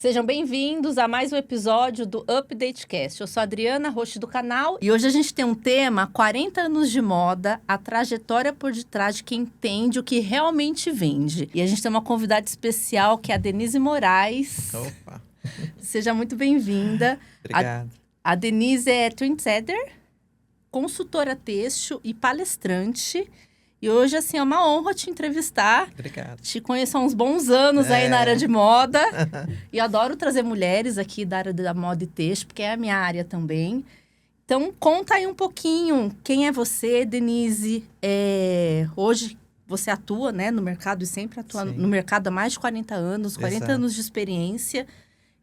Sejam bem-vindos a mais um episódio do UpdateCast. Eu sou a Adriana, host do canal, e hoje a gente tem um tema: 40 anos de moda, a trajetória por detrás de quem entende o que realmente vende. E a gente tem uma convidada especial, que é a Denise Moraes. Opa! Seja muito bem-vinda. Obrigado. A Denise é trendsetter, consultora têxtil e palestrante. E hoje, assim, é uma honra te entrevistar. Obrigado. Te conheço há uns bons anos aí na área de moda. E adoro trazer mulheres aqui da área da moda e têxtil, porque é a minha área também. Então, conta aí um pouquinho. Quem é você, Denise? Hoje você atua, né, no mercado e sempre atua Sim. no mercado há mais de 40 anos, 40 Exato. anos de experiência.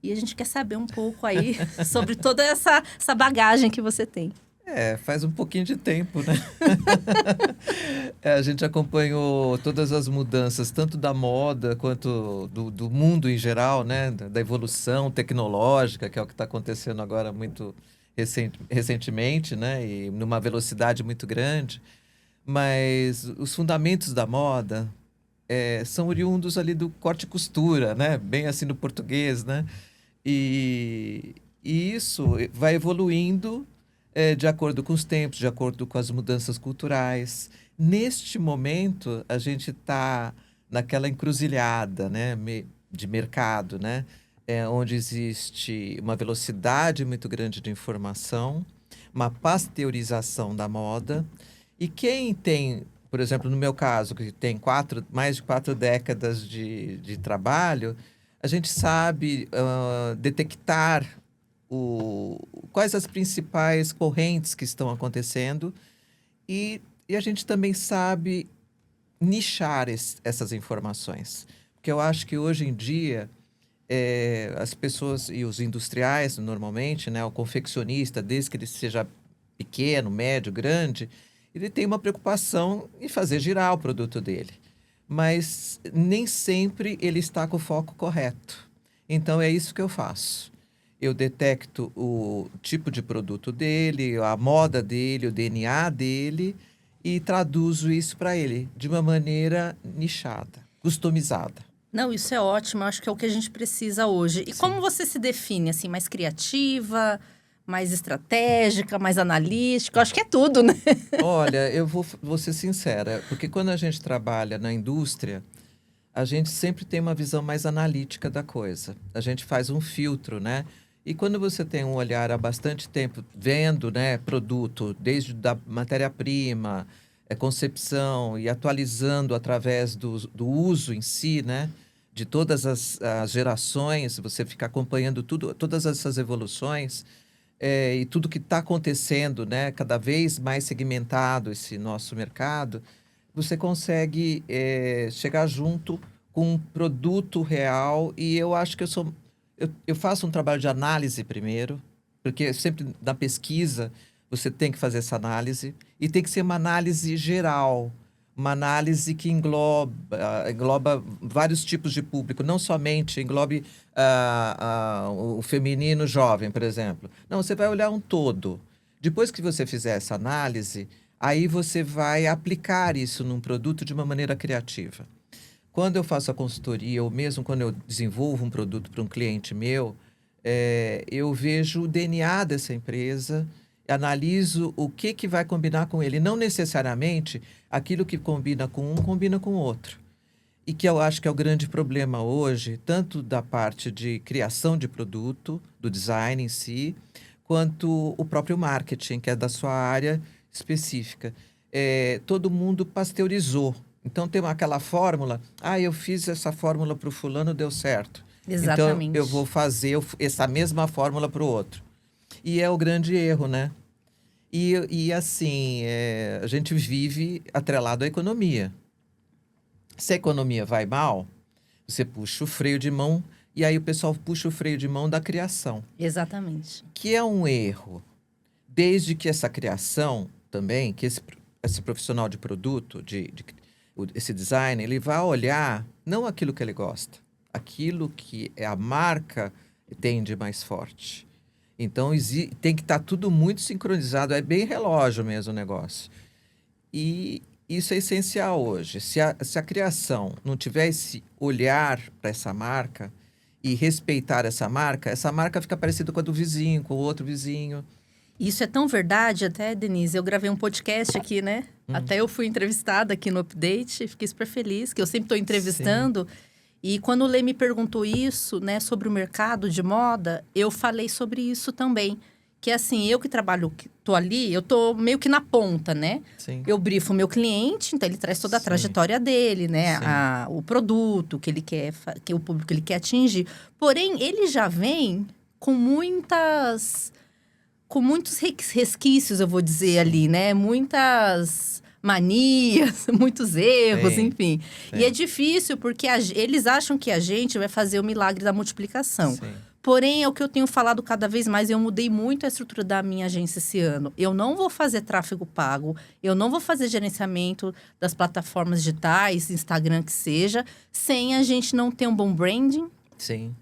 E a gente quer saber um pouco aí sobre toda essa bagagem que você tem. Faz um pouquinho de tempo, né? A gente acompanhou todas as mudanças, tanto da moda quanto do mundo em geral, né? Da evolução tecnológica, que é o que está acontecendo agora muito recentemente, né? E numa velocidade muito grande. Mas os fundamentos da moda são oriundos ali do corte e costura, né? Bem assim no português, né? E isso vai evoluindo de acordo com os tempos, de acordo com as mudanças culturais. Neste momento, a gente está naquela encruzilhada, né, de mercado, né, onde existe uma velocidade muito grande de informação, uma pasteurização da moda. E quem tem, por exemplo, no meu caso, que tem mais de 4 décadas de trabalho, a gente sabe detectar quais as principais correntes que estão acontecendo e a gente também sabe nichar essas informações. Porque eu acho que hoje em dia as pessoas e os industriais, normalmente, né, o confeccionista, desde que ele seja pequeno, médio, grande, ele tem uma preocupação em fazer girar o produto dele. Mas nem sempre ele está com o foco correto. Então, é isso que eu faço. Eu detecto o tipo de produto dele, a moda dele, o DNA dele e traduzo isso para ele de uma maneira nichada, customizada. Não, isso é ótimo. Eu acho que é o que a gente precisa hoje. E Sim. como você se define, assim, mais criativa, mais estratégica, mais analítica? Eu acho que é tudo, né? Olha, eu vou ser sincera, porque quando a gente trabalha na indústria, a gente sempre tem uma visão mais analítica da coisa. A gente faz um filtro, né? E quando você tem um olhar há bastante tempo vendo, né, produto, desde da matéria-prima, concepção e atualizando através do uso em si, né? De todas as gerações, você fica acompanhando todas essas evoluções e tudo que está acontecendo, né? Cada vez mais segmentado esse nosso mercado, você consegue chegar junto com um produto real. E eu acho que eu faço um trabalho de análise primeiro, porque sempre na pesquisa você tem que fazer essa análise e tem que ser uma análise geral, uma análise que engloba vários tipos de público, não somente englobe o feminino jovem, por exemplo. Não, você vai olhar um todo. Depois que você fizer essa análise, aí você vai aplicar isso num produto de uma maneira criativa. Quando eu faço a consultoria, ou mesmo quando eu desenvolvo um produto para um cliente meu, eu vejo o DNA dessa empresa, analiso o que vai combinar com ele. Não necessariamente aquilo que combina com um, combina com o outro. E que eu acho que é o grande problema hoje, tanto da parte de criação de produto, do design em si, quanto o próprio marketing, que é da sua área específica. Todo mundo pasteurizou. Então, tem aquela fórmula. Eu fiz essa fórmula para o fulano, deu certo. Então, Exatamente. eu vou fazer essa mesma fórmula para o outro. E é o grande erro, né? E assim, a gente vive atrelado à economia. Se a economia vai mal, você puxa o freio de mão, e aí o pessoal puxa o freio de mão da criação. Exatamente. Que é um erro. Desde que essa criação também, que esse profissional de produto, esse designer, ele vai olhar não aquilo que ele gosta, aquilo que a marca tem de mais forte. Então, tem que estar tudo muito sincronizado, é bem relógio mesmo o negócio. E isso é essencial hoje. Se a criação não tiver esse olhar para essa marca e respeitar essa marca fica parecida com a do vizinho, com o outro vizinho. Isso é tão verdade, até, Denise, eu gravei um podcast aqui, né? Até eu fui entrevistada aqui no Update, fiquei super feliz, que eu sempre estou entrevistando. E quando o Lê me perguntou isso, né, sobre o mercado de moda, eu falei sobre isso também. Que assim, eu que trabalho, tô ali, eu tô meio que na ponta, né? Sim. Eu brifo o meu cliente, então ele traz toda a trajetória dele, né? O produto que ele quer, que o público que ele quer atingir. Porém, ele já vem com muitos resquícios, eu vou dizer ali, né? Muitas manias, muitos erros, enfim. E é difícil porque eles acham que a gente vai fazer o milagre da multiplicação. Sim. Porém, é o que eu tenho falado cada vez mais, eu mudei muito a estrutura da minha agência esse ano. Eu não vou fazer tráfego pago, eu não vou fazer gerenciamento das plataformas digitais, Instagram que seja, sem a gente não ter um bom branding. Sim.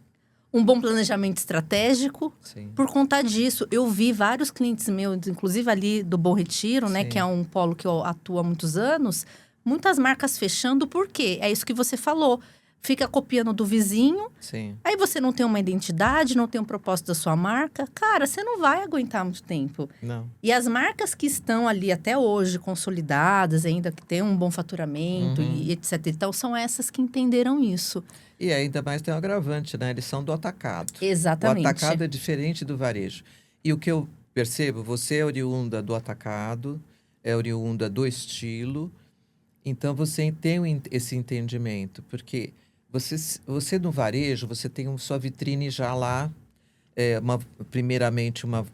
Um bom planejamento estratégico. Sim. Por conta disso, eu vi vários clientes meus, inclusive ali do Bom Retiro, né? Que é um polo que eu atuo há muitos anos. Muitas marcas fechando, por quê? É isso que você falou. Fica copiando do vizinho. Sim. Aí você não tem uma identidade, não tem um propósito da sua marca. Cara, você não vai aguentar muito tempo. Não. E as marcas que estão ali até hoje, consolidadas, ainda que tem um bom faturamento e etc. Então, são essas que entenderam isso. E ainda mais tem um agravante, né? Eles são do atacado. Exatamente. O atacado é diferente do varejo. E o que eu percebo, você é oriunda do atacado, é oriunda do estilo. Então, você tem esse entendimento. Porque você no varejo, você tem sua vitrine já lá. Primeiramente, uma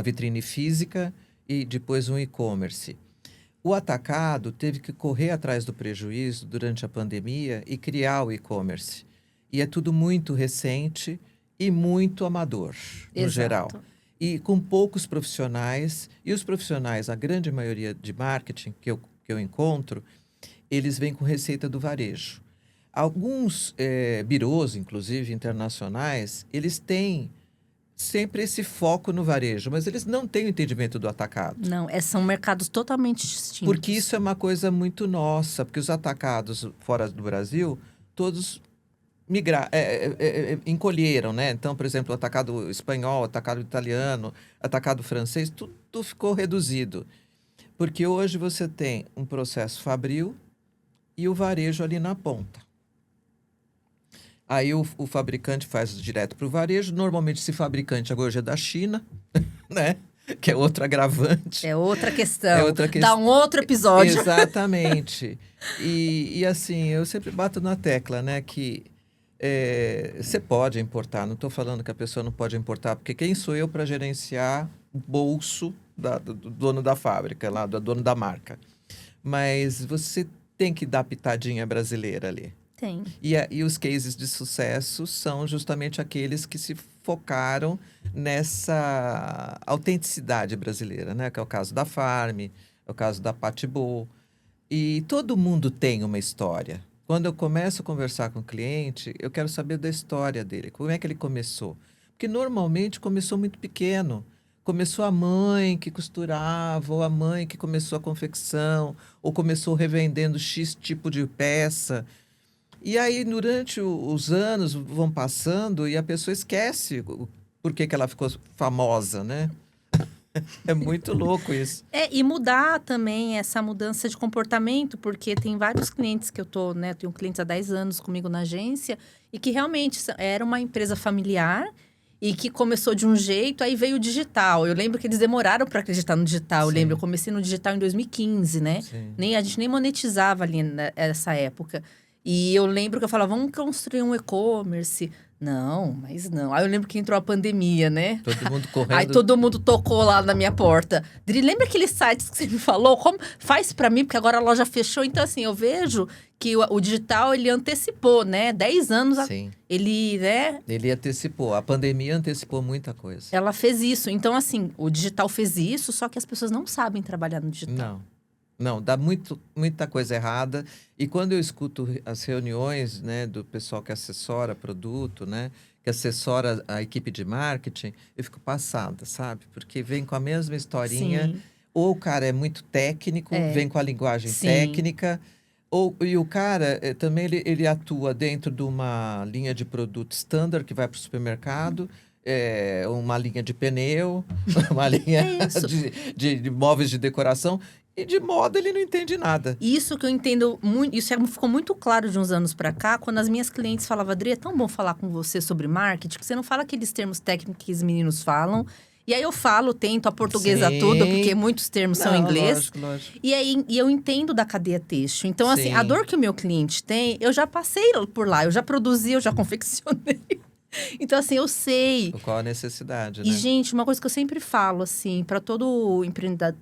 vitrine física e depois um e-commerce. O atacado teve que correr atrás do prejuízo durante a pandemia e criar o e-commerce. E é tudo muito recente e muito amador, no geral. E com poucos profissionais. E os profissionais, a grande maioria de marketing que eu encontro, eles vêm com receita do varejo. Alguns birôs, inclusive internacionais, eles têm sempre esse foco no varejo, mas eles não têm o entendimento do atacado. Não, são mercados totalmente distintos. Porque isso é uma coisa muito nossa, porque os atacados fora do Brasil, todos encolheram, né? Então, por exemplo, o atacado espanhol, o atacado italiano, atacado francês, tudo ficou reduzido. Porque hoje você tem um processo fabril e o varejo ali na ponta. Aí o fabricante faz direto para o varejo. Normalmente esse fabricante hoje é da China, né? Que é outro agravante. É outra questão. Dá um outro episódio. Exatamente. E assim, eu sempre bato na tecla, né? Que você pode importar. Não estou falando que a pessoa não pode importar, porque quem sou eu para gerenciar o bolso do dono da fábrica, lá, do dono da marca? Mas você tem que dar pitadinha brasileira ali. Tem. E os cases de sucesso são justamente aqueles que se focaram nessa autenticidade brasileira, né? Que é o caso da Farm, é o caso da Patibô. E todo mundo tem uma história. Quando eu começo a conversar com o cliente, eu quero saber da história dele. Como é que ele começou? Porque normalmente começou muito pequeno. Começou a mãe que costurava, ou a mãe que começou a confecção, ou começou revendendo X tipo de peça. E aí, durante os anos, vão passando e a pessoa esquece por que ela ficou famosa, né? É muito louco isso. E mudar também essa mudança de comportamento, porque tem vários clientes que eu tô, né? Eu tenho clientes há 10 anos comigo na agência e que realmente era uma empresa familiar e que começou de um jeito, aí veio o digital. Eu lembro que eles demoraram para acreditar no digital. Eu lembro, eu comecei no digital em 2015, né? A gente nem monetizava ali nessa época. E eu lembro que eu falava, vamos construir um e-commerce. Não, mas não. Aí eu lembro que entrou a pandemia, né? Todo mundo correndo. Aí todo mundo tocou lá na minha porta. Dri, lembra aqueles sites que você me falou? Como faz pra mim, porque agora a loja fechou. Então, assim, eu vejo que o digital, ele antecipou, né? 10 anos, ele, né? Ele antecipou. A pandemia antecipou muita coisa. Ela fez isso. Então, assim, o digital fez isso, só que as pessoas não sabem trabalhar no digital. Não, dá muita coisa errada. E quando eu escuto as reuniões, né, do pessoal que assessora produto, né, que assessora a equipe de marketing, eu fico passada, sabe? Porque vem com a mesma historinha. Sim. Ou o cara é muito técnico, vem com a linguagem Sim. técnica, E o cara também ele atua dentro de uma linha de produto standard que vai para o supermercado, uma linha de pneu, uma linha É isso. de móveis de decoração. E de moda ele não entende nada. Isso que eu entendo muito, ficou muito claro de uns anos pra cá, quando as minhas clientes falavam, Adri, é tão bom falar com você sobre marketing, que você não fala aqueles termos técnicos que os meninos falam. E aí eu falo, tento a portuguesa Sim. tudo, porque muitos termos são em inglês. Lógico. E aí eu entendo da cadeia têxtil. Então, assim, a Sim. dor que o meu cliente tem, eu já passei por lá, eu já produzi, eu já confeccionei. Então, assim, eu sei. Qual a necessidade, né? E, gente, uma coisa que eu sempre falo, assim, para todo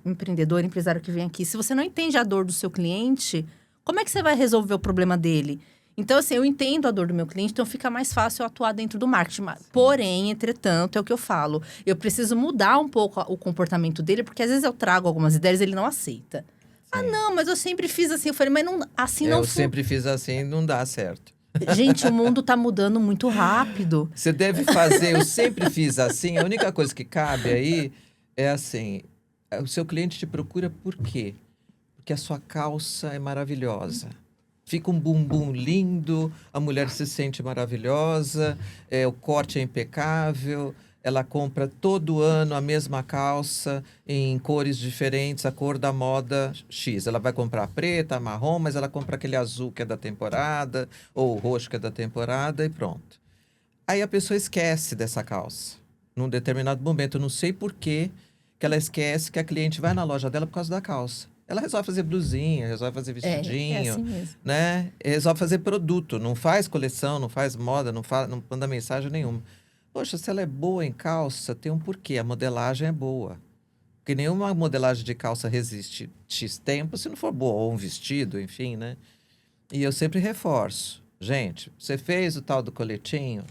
empreendedor, empresário que vem aqui, se você não entende a dor do seu cliente, como é que você vai resolver o problema dele? Então, assim, eu entendo a dor do meu cliente, então fica mais fácil eu atuar dentro do marketing. Porém, entretanto, é o que eu falo, eu preciso mudar um pouco o comportamento dele, porque às vezes eu trago algumas ideias e ele não aceita. Ah, não, mas eu sempre fiz assim. Eu falei, mas não, assim não Eu sempre fiz assim, não dá certo. Gente, o mundo tá mudando muito rápido. Você deve fazer, eu sempre fiz assim. A única coisa que cabe aí é assim: o seu cliente te procura por quê? Porque a sua calça é maravilhosa. Fica um bumbum lindo, a mulher se sente maravilhosa, o corte é impecável, ela compra todo ano a mesma calça em cores diferentes, a cor da moda X. Ela vai comprar preta, marrom, mas ela compra aquele azul que é da temporada, ou o roxo que é da temporada e pronto. Aí a pessoa esquece dessa calça. Num determinado momento, eu não sei por que ela esquece que a cliente vai na loja dela por causa da calça. Ela resolve fazer blusinha, resolve fazer vestidinho, É assim mesmo. né? Resolve fazer produto, não faz coleção, não faz moda, não manda mensagem nenhuma. Poxa, se ela é boa em calça, tem um porquê. A modelagem é boa. Porque nenhuma modelagem de calça resiste X tempo se não for boa, ou um vestido, enfim, né? E eu sempre reforço. Gente, você fez o tal do coletinho,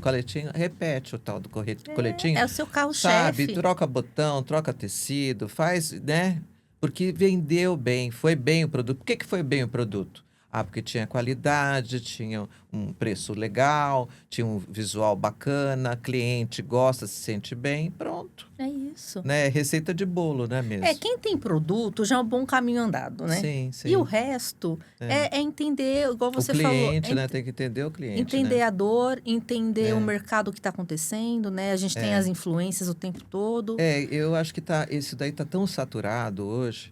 repete o tal do coletinho. É o seu Sabe, carro-chefe. troca botão, troca tecido, faz, né? Porque vendeu bem, foi bem o produto. Por que foi bem o produto? Ah, porque tinha qualidade, tinha um preço legal, tinha um visual bacana, cliente gosta, se sente bem, pronto. É isso. Né? Receita de bolo, né mesmo? Quem tem produto já é um bom caminho andado, né? Sim, sim. E o resto é entender, igual você falou. O cliente, né? Tem que entender o cliente, entender né? a dor, entender o mercado que está acontecendo, né? A gente tem as influências o tempo todo. Eu acho que isso daí tá tão saturado hoje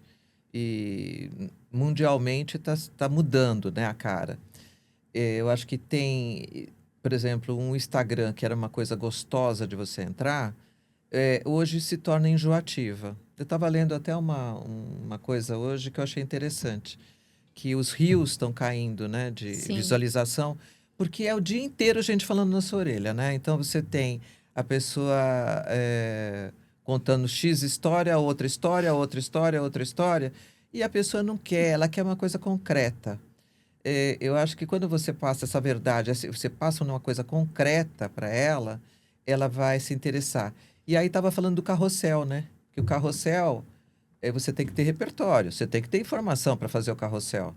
e mundialmente tá mudando, né, a cara. Eu acho que tem, por exemplo, um Instagram que era uma coisa gostosa de você entrar, hoje se torna enjoativa. Eu estava lendo até uma coisa hoje que eu achei interessante, que os rios estão caindo, né, de visualização, porque é o dia inteiro a gente falando na sua orelha, né? Então você tem a pessoa contando X história, outra história, outra história, outra história, e a pessoa não quer, ela quer uma coisa concreta. Eu acho que quando você passa essa verdade, você passa uma coisa concreta para ela, ela vai se interessar. E aí estava falando do carrossel, né? Que o carrossel, você tem que ter repertório, você tem que ter informação para fazer o carrossel,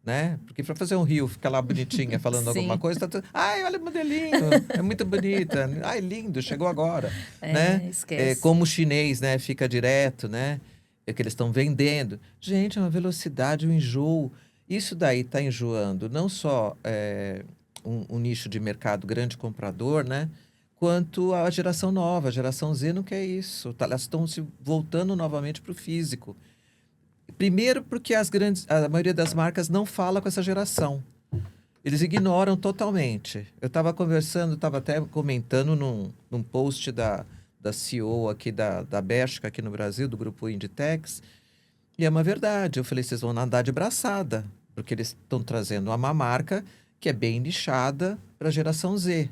né? Porque para fazer um rio, ficar lá bonitinha falando alguma coisa, ai, olha o modelinho, é muito bonita, ai, lindo, chegou agora, né? Esquece. Como o chinês, né? Fica direto, né? Que eles estão vendendo. Gente, é uma velocidade, um enjoo. Isso daí está enjoando não só um nicho de mercado grande comprador, né? Quanto a geração nova. A geração Z não quer isso. Elas estão se voltando novamente para o físico. Primeiro porque a maioria das marcas não fala com essa geração. Eles ignoram totalmente. Eu estava conversando, estava até comentando num post da CEO aqui da Bershka, aqui no Brasil, do grupo Inditex. E é uma verdade. Eu falei, vocês vão andar de braçada, porque eles estão trazendo uma marca que é bem nichada para a geração Z.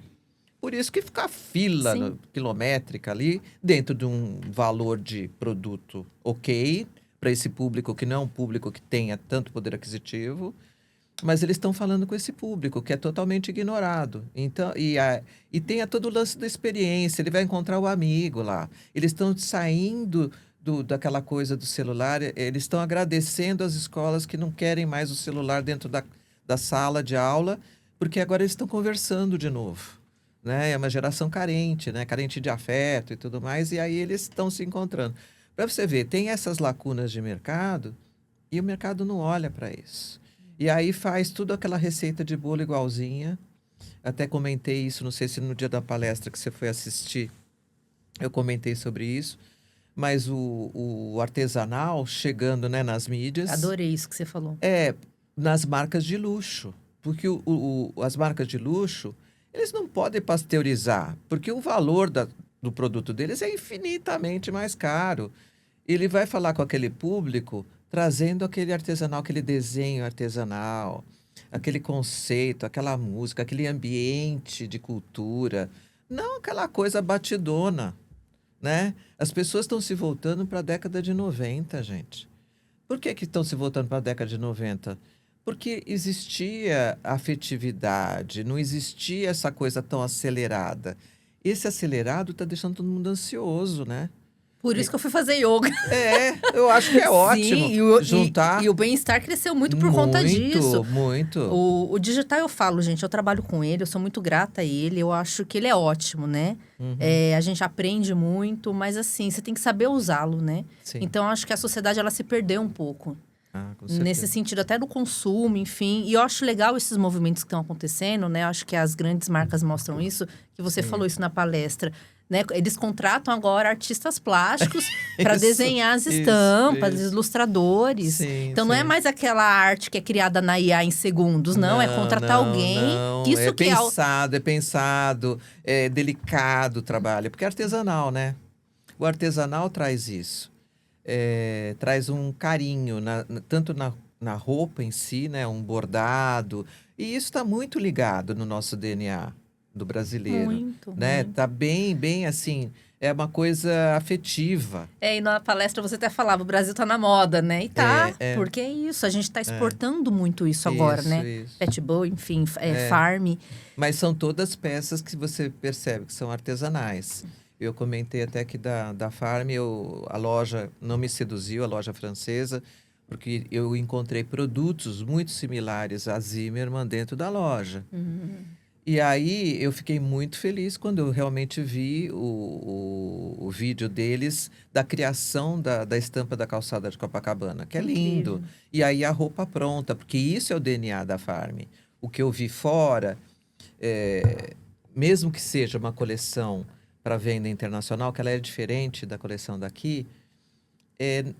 Por isso que fica a fila quilométrica ali, dentro de um valor de produto ok, para esse público que não é um público que tenha tanto poder aquisitivo, mas eles estão falando com esse público, que é totalmente ignorado. Então, e tem todo o lance da experiência, ele vai encontrar o amigo lá. Eles estão saindo daquela coisa do celular, eles estão agradecendo as escolas que não querem mais o celular dentro da sala de aula, porque agora eles estão conversando de novo. Né? É uma geração carente, né? Carente de afeto e tudo mais, e aí eles estão se encontrando. Para você ver, tem essas lacunas de mercado e o mercado não olha para isso. E aí faz tudo aquela receita de bolo igualzinha. Até comentei isso, não sei se no dia da palestra que você foi assistir, eu comentei sobre isso. Mas o artesanal chegando, né, nas mídias. Adorei isso que você falou. Nas marcas de luxo. Porque as marcas de luxo, eles não podem pasteurizar, porque o valor do produto deles é infinitamente mais caro. Ele vai falar com aquele público trazendo aquele artesanal, aquele desenho artesanal, aquele conceito, aquela música, aquele ambiente de cultura. Não aquela coisa batidona, né? As pessoas estão se voltando para a década de 90, gente. Por que estão se voltando para a década de 90? Porque existia afetividade, não existia essa coisa tão acelerada. Esse acelerado está deixando todo mundo ansioso, né? Por isso que eu fui fazer yoga. Eu acho que é ótimo Sim, juntar. E o bem-estar cresceu muito por conta disso. Muito. O digital, eu falo, gente, eu trabalho com ele, eu sou muito grata a ele, eu acho que ele é ótimo, né? A gente aprende muito, mas assim, você tem que saber usá-lo, né? Sim. Então, eu acho que a sociedade, ela se perdeu um pouco. Com certeza. Nesse sentido, até do consumo, enfim. E eu acho legal esses movimentos que estão acontecendo, né? Eu acho que as grandes marcas mostram isso, que você falou isso na palestra. Né? Eles contratam agora artistas plásticos para desenhar as estampas, ilustradores. Sim, então, não é mais aquela arte que é criada na IA em segundos, não. É contratar alguém. Isso é que pensado, é delicado o trabalho. Porque é artesanal, né? O artesanal traz isso. Traz um carinho, tanto na roupa em si, né? Um bordado. E isso está muito ligado no nosso DNA. Do brasileiro, muito, né? muito. Tá bem assim, é uma coisa afetiva. E na palestra você até falava, o Brasil tá na moda, né? E tá, porque é isso, a gente tá exportando muito isso agora, né? Isso. Pet Bowl, enfim, farm. Mas são todas peças que você percebe que são artesanais. Eu comentei até que da Farm, a loja não me seduziu, a loja francesa, porque eu encontrei produtos muito similares a Zimmermann dentro da loja. E aí, eu fiquei muito feliz quando eu realmente vi o vídeo deles da criação da estampa da calçada de Copacabana, que é lindo. E aí, a roupa pronta, porque isso é o DNA da Farm. O que eu vi fora, mesmo que seja uma coleção para venda internacional, que ela é diferente da coleção daqui,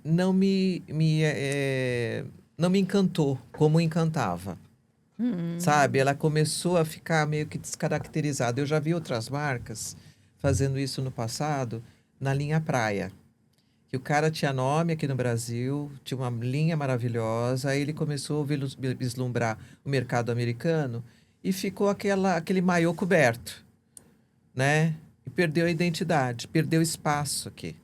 não me encantou como encantava. Sabe? Ela começou a ficar meio que descaracterizada. Eu já vi outras marcas fazendo isso no passado, na linha praia. Que o cara tinha nome aqui no Brasil, tinha uma linha maravilhosa, aí ele começou a vislumbrar o mercado americano e ficou aquele maiô coberto, né? E perdeu a identidade, perdeu espaço aqui.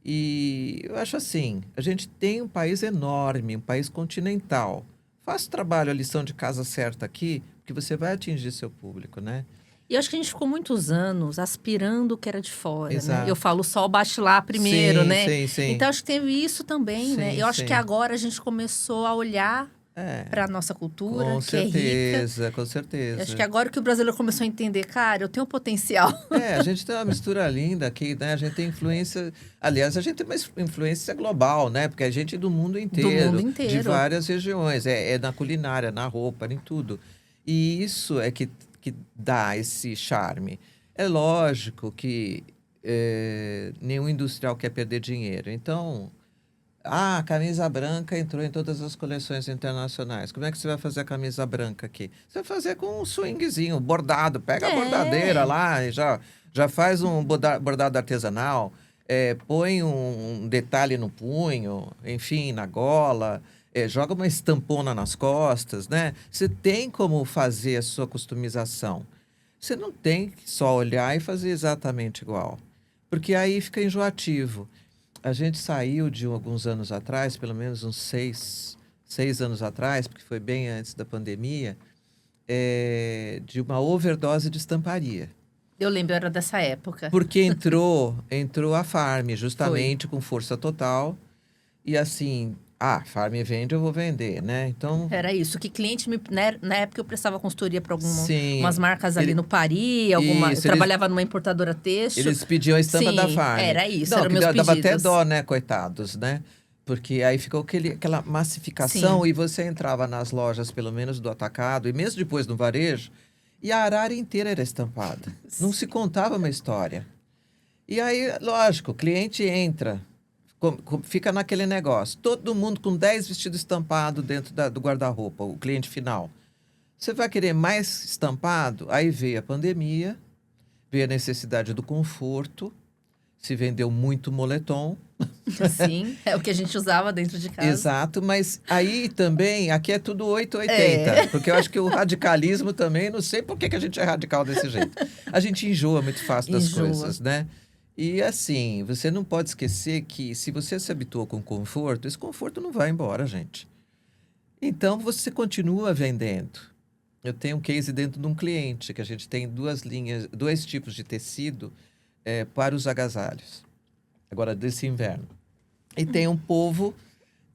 E eu acho assim, a gente tem um país enorme, um país continental. Faça o trabalho, a lição de casa certa aqui, porque você vai atingir seu público, né? E eu acho que a gente ficou muitos anos aspirando o que era de fora, Exato. né? Eu falo, o sol bate lá primeiro, né? Sim. Então, acho que teve isso também, né? Eu acho que agora a gente começou a olhar para a nossa cultura, que é rica. Com certeza. Eu acho que agora que o brasileiro começou a entender, cara, eu tenho potencial. A gente tem uma mistura linda aqui, né? A gente tem influência... Aliás, a gente tem uma influência global, né? Porque a gente é do mundo inteiro. Do mundo inteiro. De várias regiões. É na culinária, na roupa, em tudo. E isso é que dá esse charme. É lógico que nenhum industrial quer perder dinheiro. Então... a camisa branca entrou em todas as coleções internacionais. Como é que você vai fazer a camisa branca aqui? Você vai fazer com um swingzinho, bordado. Pega a bordadeira lá e já faz um bordado artesanal. Põe um detalhe no punho, enfim, na gola. Joga uma estampona nas costas, né? Você tem como fazer a sua customização. Você não tem que só olhar e fazer exatamente igual. Porque aí fica enjoativo. A gente saiu de alguns anos atrás, pelo menos uns 6 anos atrás, porque foi bem antes da pandemia, de uma overdose de estamparia. Eu lembro, era dessa época. Porque entrou a Farm, justamente com força total. E assim, Farm vende, eu vou vender, né? Então... Era isso, que cliente né? Na época eu prestava consultoria para algumas marcas ali no Paris, eu trabalhava numa importadora têxtil. Eles pediam a estampa da Farm. Era isso, Não, eram meus pedidos. Dava até dó, né, coitados, né? Porque aí ficou aquela massificação e você entrava nas lojas, pelo menos do atacado, e mesmo depois no varejo, e a arara inteira era estampada. Não se contava uma história. E aí, lógico, o cliente entra, fica naquele negócio. Todo mundo com 10 vestidos estampados dentro do guarda-roupa, o cliente final. Você vai querer mais estampado? Aí veio a pandemia, veio a necessidade do conforto, se vendeu muito moletom. Sim, é o que a gente usava dentro de casa. Exato, mas aí também, aqui é tudo 880, porque eu acho que o radicalismo também, não sei por que a gente é radical desse jeito. A gente enjoa muito fácil das coisas, né? E assim, você não pode esquecer que se você se habituou com conforto, esse conforto não vai embora, gente. Então, você continua vendendo. Eu tenho um case dentro de um cliente, que a gente tem dois tipos de tecido para os agasalhos. Agora, desse inverno. E tem um povo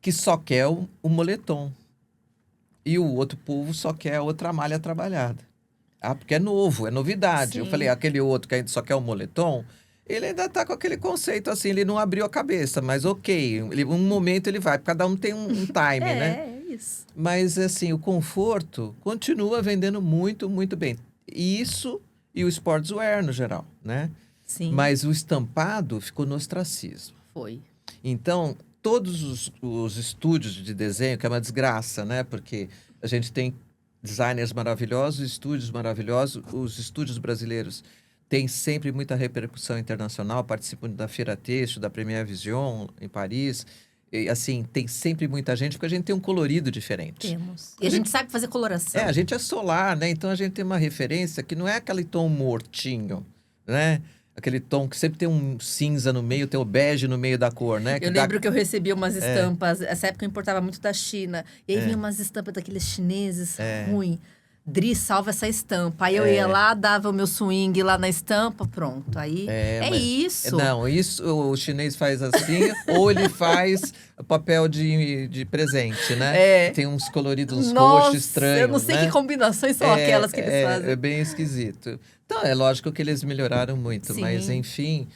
que só quer o moletom. E o outro povo só quer outra malha trabalhada. Ah, porque é novo, é novidade. Sim. Eu falei, aquele outro que só quer o moletom, ele ainda tá com aquele conceito assim, ele não abriu a cabeça, mas ok, um momento ele vai, cada um tem um time, né? É isso. Mas assim, o conforto continua vendendo muito, muito bem. Isso e o sportswear no geral, né? Sim. Mas o estampado ficou no ostracismo. Foi. Então, todos os estúdios de desenho, que é uma desgraça, né? Porque a gente tem designers maravilhosos, estúdios maravilhosos. Os estúdios brasileiros têm sempre muita repercussão internacional, participam da Feira Têxtil, da Première Vision, em Paris. E, assim, tem sempre muita gente, porque a gente tem um colorido diferente. Temos. E a gente sabe fazer coloração. A gente é solar, né? Então, a gente tem uma referência que não é aquele tom mortinho, né? Aquele tom que sempre tem um cinza no meio, tem o bege no meio da cor, né? Eu lembro que eu recebi umas estampas, essa época eu importava muito da China. E aí vinha umas estampas daqueles chineses ruim. Dri, salva essa estampa. Aí eu ia lá, dava o meu swing lá na estampa, pronto. Aí isso. Não, isso o chinês faz assim, ou ele faz papel de presente, né? Tem uns coloridos, uns roxos estranhos, eu não sei que combinações são aquelas que eles fazem. É bem esquisito. Então, é lógico que eles melhoraram muito, mas enfim,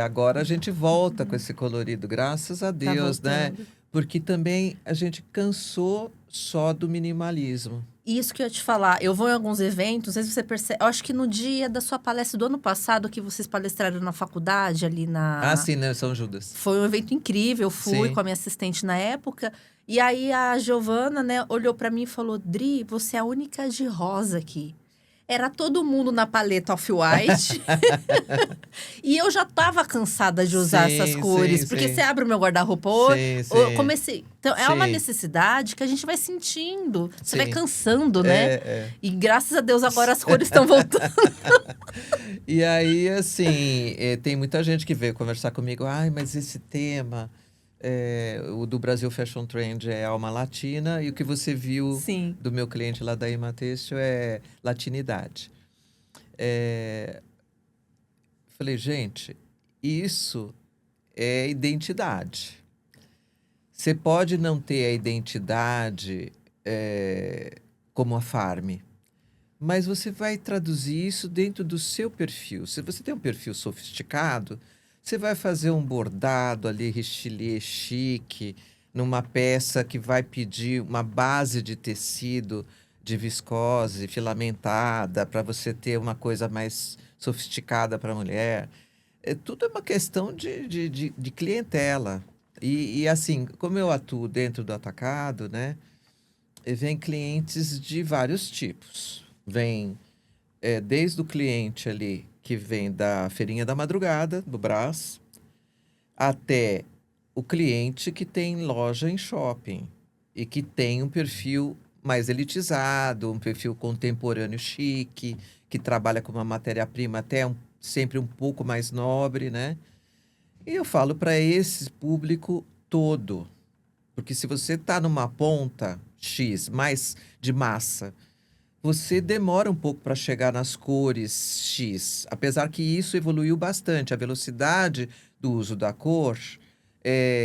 agora a gente volta com esse colorido, graças a Deus, né? Porque também a gente cansou só do minimalismo. Isso que eu ia te falar, eu vou em alguns eventos, não sei se você percebe, eu acho que no dia da sua palestra do ano passado, que vocês palestraram na faculdade, ali na... Ah, sim, né? São Judas. Foi um evento incrível, eu fui com a minha assistente na época. E aí a Giovana, né, olhou pra mim e falou, Dri, você é a única de rosa aqui. Era todo mundo na paleta off-white. E eu já tava cansada de usar essas cores. Porque você abre o meu guarda-roupa hoje. Eu comecei. Então, é uma necessidade que a gente vai sentindo. Você vai cansando, né? E graças a Deus agora as cores estão voltando. E aí, assim, tem muita gente que veio conversar comigo. Ai, mas esse tema... o do Brasil Fashion Trend é alma latina e o que você viu do meu cliente lá da Ima Têxtil é latinidade. Falei, gente, isso é identidade. Você pode não ter a identidade como a Farm, mas você vai traduzir isso dentro do seu perfil. Se você tem um perfil sofisticado, você vai fazer um bordado ali, richelieu chique, numa peça que vai pedir uma base de tecido de viscose, filamentada, para você ter uma coisa mais sofisticada para a mulher. Tudo é uma questão de clientela. E assim, como eu atuo dentro do atacado, né? Vem clientes de vários tipos. Vem desde o cliente ali que vem da feirinha da madrugada, do Brás, até o cliente que tem loja em shopping e que tem um perfil mais elitizado, um perfil contemporâneo chique, que trabalha com uma matéria-prima até sempre um pouco mais nobre, né? E eu falo para esse público todo, porque se você está numa ponta X, mais de massa, você demora um pouco para chegar nas cores X, apesar que isso evoluiu bastante. A velocidade do uso da cor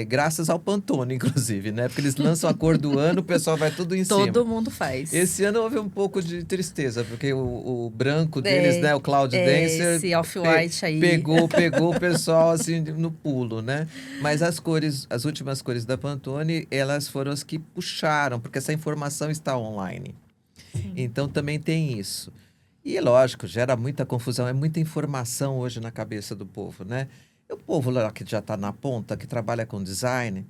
graças ao Pantone, inclusive, né? Porque eles lançam a cor do ano, o pessoal vai tudo em cima. Todo mundo faz. Esse ano houve um pouco de tristeza, porque o branco deles, né? O Cloud Dancer esse off-white aí. pegou o pessoal assim no pulo, né? Mas as últimas cores da Pantone, elas foram as que puxaram, porque essa informação está online. Sim. Então também tem isso. E lógico, gera muita confusão, é muita informação hoje na cabeça do povo, né? E o povo lá que já está na ponta, que trabalha com design,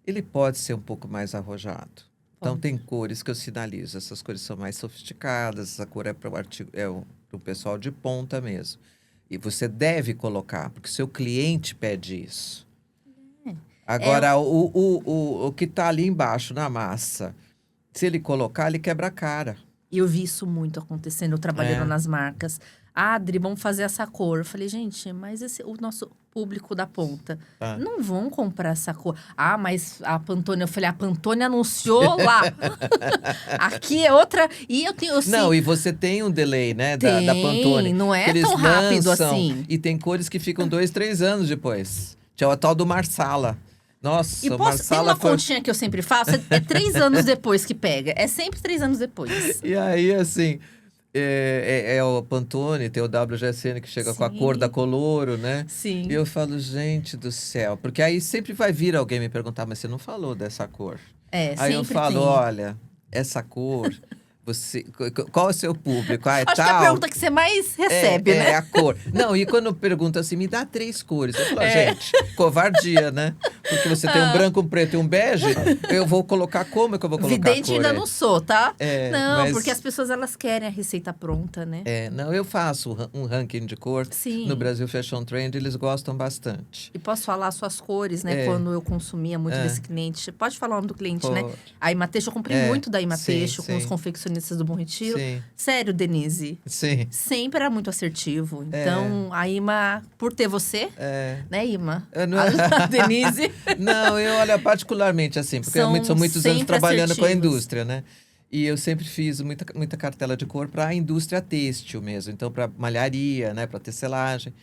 ele pode ser um pouco mais arrojado. Então tem cores que eu sinalizo, essas cores são mais sofisticadas, essa cor é para o pessoal de ponta mesmo. E você deve colocar, porque seu cliente pede isso. Agora, o que está ali embaixo na massa, se ele colocar, ele quebra a cara. E eu vi isso muito acontecendo, eu trabalhando nas marcas. Adri, vamos fazer essa cor. Eu falei, gente, mas o nosso público da ponta não vão comprar essa cor. Ah, mas a Pantone, eu falei, a Pantone anunciou lá. Aqui é outra. E eu tenho. Não, e você tem um delay, né, da Pantone. Não é tão rápido assim. E tem cores que ficam 2, 3 anos depois. Tinha o tal do Marsala. Nossa, e tem uma continha que eu sempre faço, é 3 anos depois que pega. É sempre 3 anos depois. E aí, assim, é o Pantone, tem o WGSN que chega com a cor da Coloro, né? Sim. E eu falo, gente do céu. Porque aí sempre vai vir alguém me perguntar, mas você não falou dessa cor. Aí eu falo, olha, essa cor... qual é o seu público? Acho que é a pergunta que você mais recebe, né? É a cor. Não, e quando pergunta assim, me dá 3 cores. Eu falo, gente, covardia, né? Porque você tem um branco, um preto e um bege, eu vou colocar como que eu vou colocar Vidente a cor? ainda não sou, tá? Não, mas... porque as pessoas, elas querem a receita pronta, né? Não, eu faço um ranking de cor. Sim. No Brasil Fashion Trend, eles gostam bastante. E posso falar suas cores, né? Quando eu consumia muito desse cliente. Pode falar o nome do cliente, né? A Imateixo, eu comprei muito da Imateixo com os confeccionistas do Bom Retiro. Sim. Sério, Denise. Sim. Sempre era muito assertivo. Então, a Ima, por ter você, né, Ima? A Denise. Não, eu olho particularmente assim, porque são muitos anos trabalhando com a indústria, né? E eu sempre fiz muita cartela de cor para a indústria têxtil mesmo. Então, para malharia, né? Para tecelagem.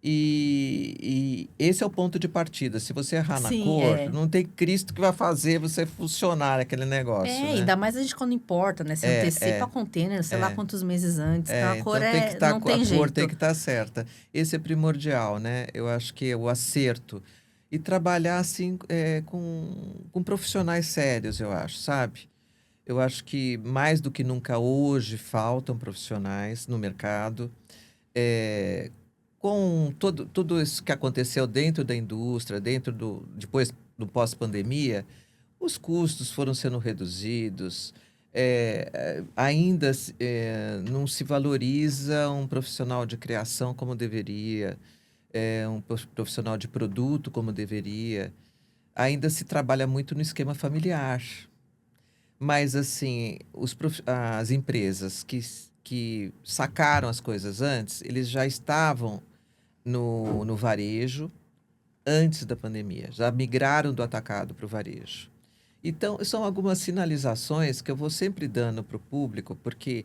E esse é o ponto de partida. Se você errar na cor, não tem Cristo que vai fazer você funcionar aquele negócio. Né? Ainda mais a gente quando importa, né? Você antecipa container, sei lá quantos meses antes. Então a cor então não tem jeito. A cor tem que estar certa. Esse é primordial, né? Eu acho que é o acerto. E trabalhar assim com profissionais sérios, eu acho, sabe? Eu acho que mais do que nunca hoje faltam profissionais no mercado. Com tudo isso que aconteceu dentro da indústria, depois do pós-pandemia, os custos foram sendo reduzidos, ainda não se valoriza um profissional de criação como deveria, um profissional de produto como deveria, ainda se trabalha muito no esquema familiar. Mas, assim, as empresas que sacaram as coisas antes, eles já estavam no varejo antes da pandemia. Já migraram do atacado para o varejo. Então, são algumas sinalizações que eu vou sempre dando para o público, porque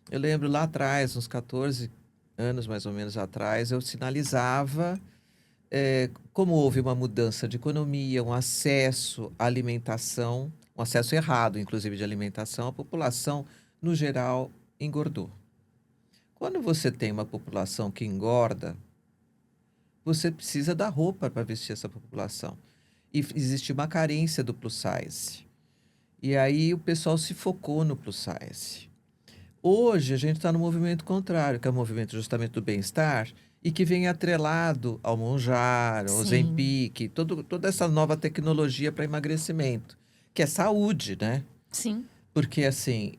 eu lembro lá atrás, uns 14 anos mais ou menos atrás, eu sinalizava como houve uma mudança de economia, um acesso à alimentação, um acesso errado, inclusive, de alimentação, a população, no geral, engordou. Quando você tem uma população que engorda, você precisa dar roupa para vestir essa população. E existe uma carência do plus size. E aí o pessoal se focou no plus size. Hoje a gente está no movimento contrário, que é o movimento justamente do bem-estar, e que vem atrelado ao Monjaro, ao Ozempic, toda essa nova tecnologia para emagrecimento, que é saúde, né? Sim. Porque, assim,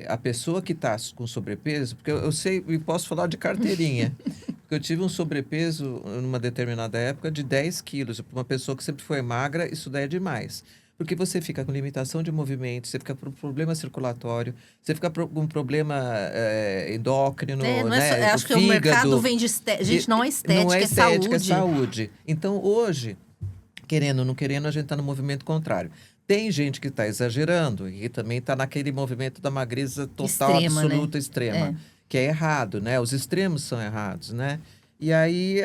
a pessoa que está com sobrepeso, porque eu sei, e posso falar de carteirinha, porque eu tive um sobrepeso numa determinada época de 10 quilos. Para uma pessoa que sempre foi magra, isso daí é demais. Porque você fica com limitação de movimento, você fica com problema circulatório, você fica com problema endócrino, né? Acho que o mercado vem de estética. Gente, não é estética, não é estética, saúde. É saúde. Então, hoje, querendo ou não querendo, a gente está no movimento contrário. Tem gente que está exagerando e também está naquele movimento da magreza total, extrema, absoluta, né? Extrema. Que é errado, né? Os extremos são errados, né? E aí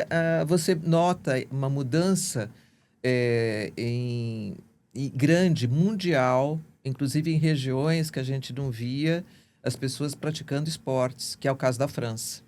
você nota uma mudança e grande, mundial, inclusive em regiões que a gente não via as pessoas praticando esportes, que é o caso da França.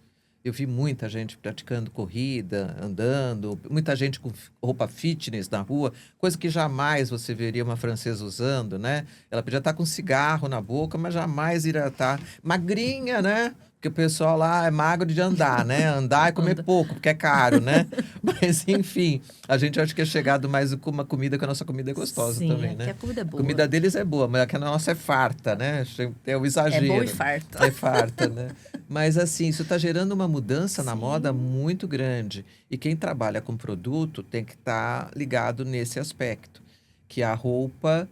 Eu vi muita gente praticando corrida, andando, muita gente com roupa fitness na rua, coisa que jamais você veria uma francesa usando, né? Ela podia estar com cigarro na boca, mas jamais iria estar magrinha, né? Porque o pessoal lá é magro de andar, né? Andar e comer pouco, porque é caro, né? Mas, enfim, a gente acha que é chegado mais com uma comida, que a nossa comida é gostosa Sim, também, é que né? a comida é A boa. comida deles é boa, mas a nossa é farta, né? É o exagero. É boa e farta. É farta, né? Mas assim, isso está gerando uma mudança na moda Sim. muito grande. E quem trabalha com produto tem que estar ligado nesse aspecto, que a roupa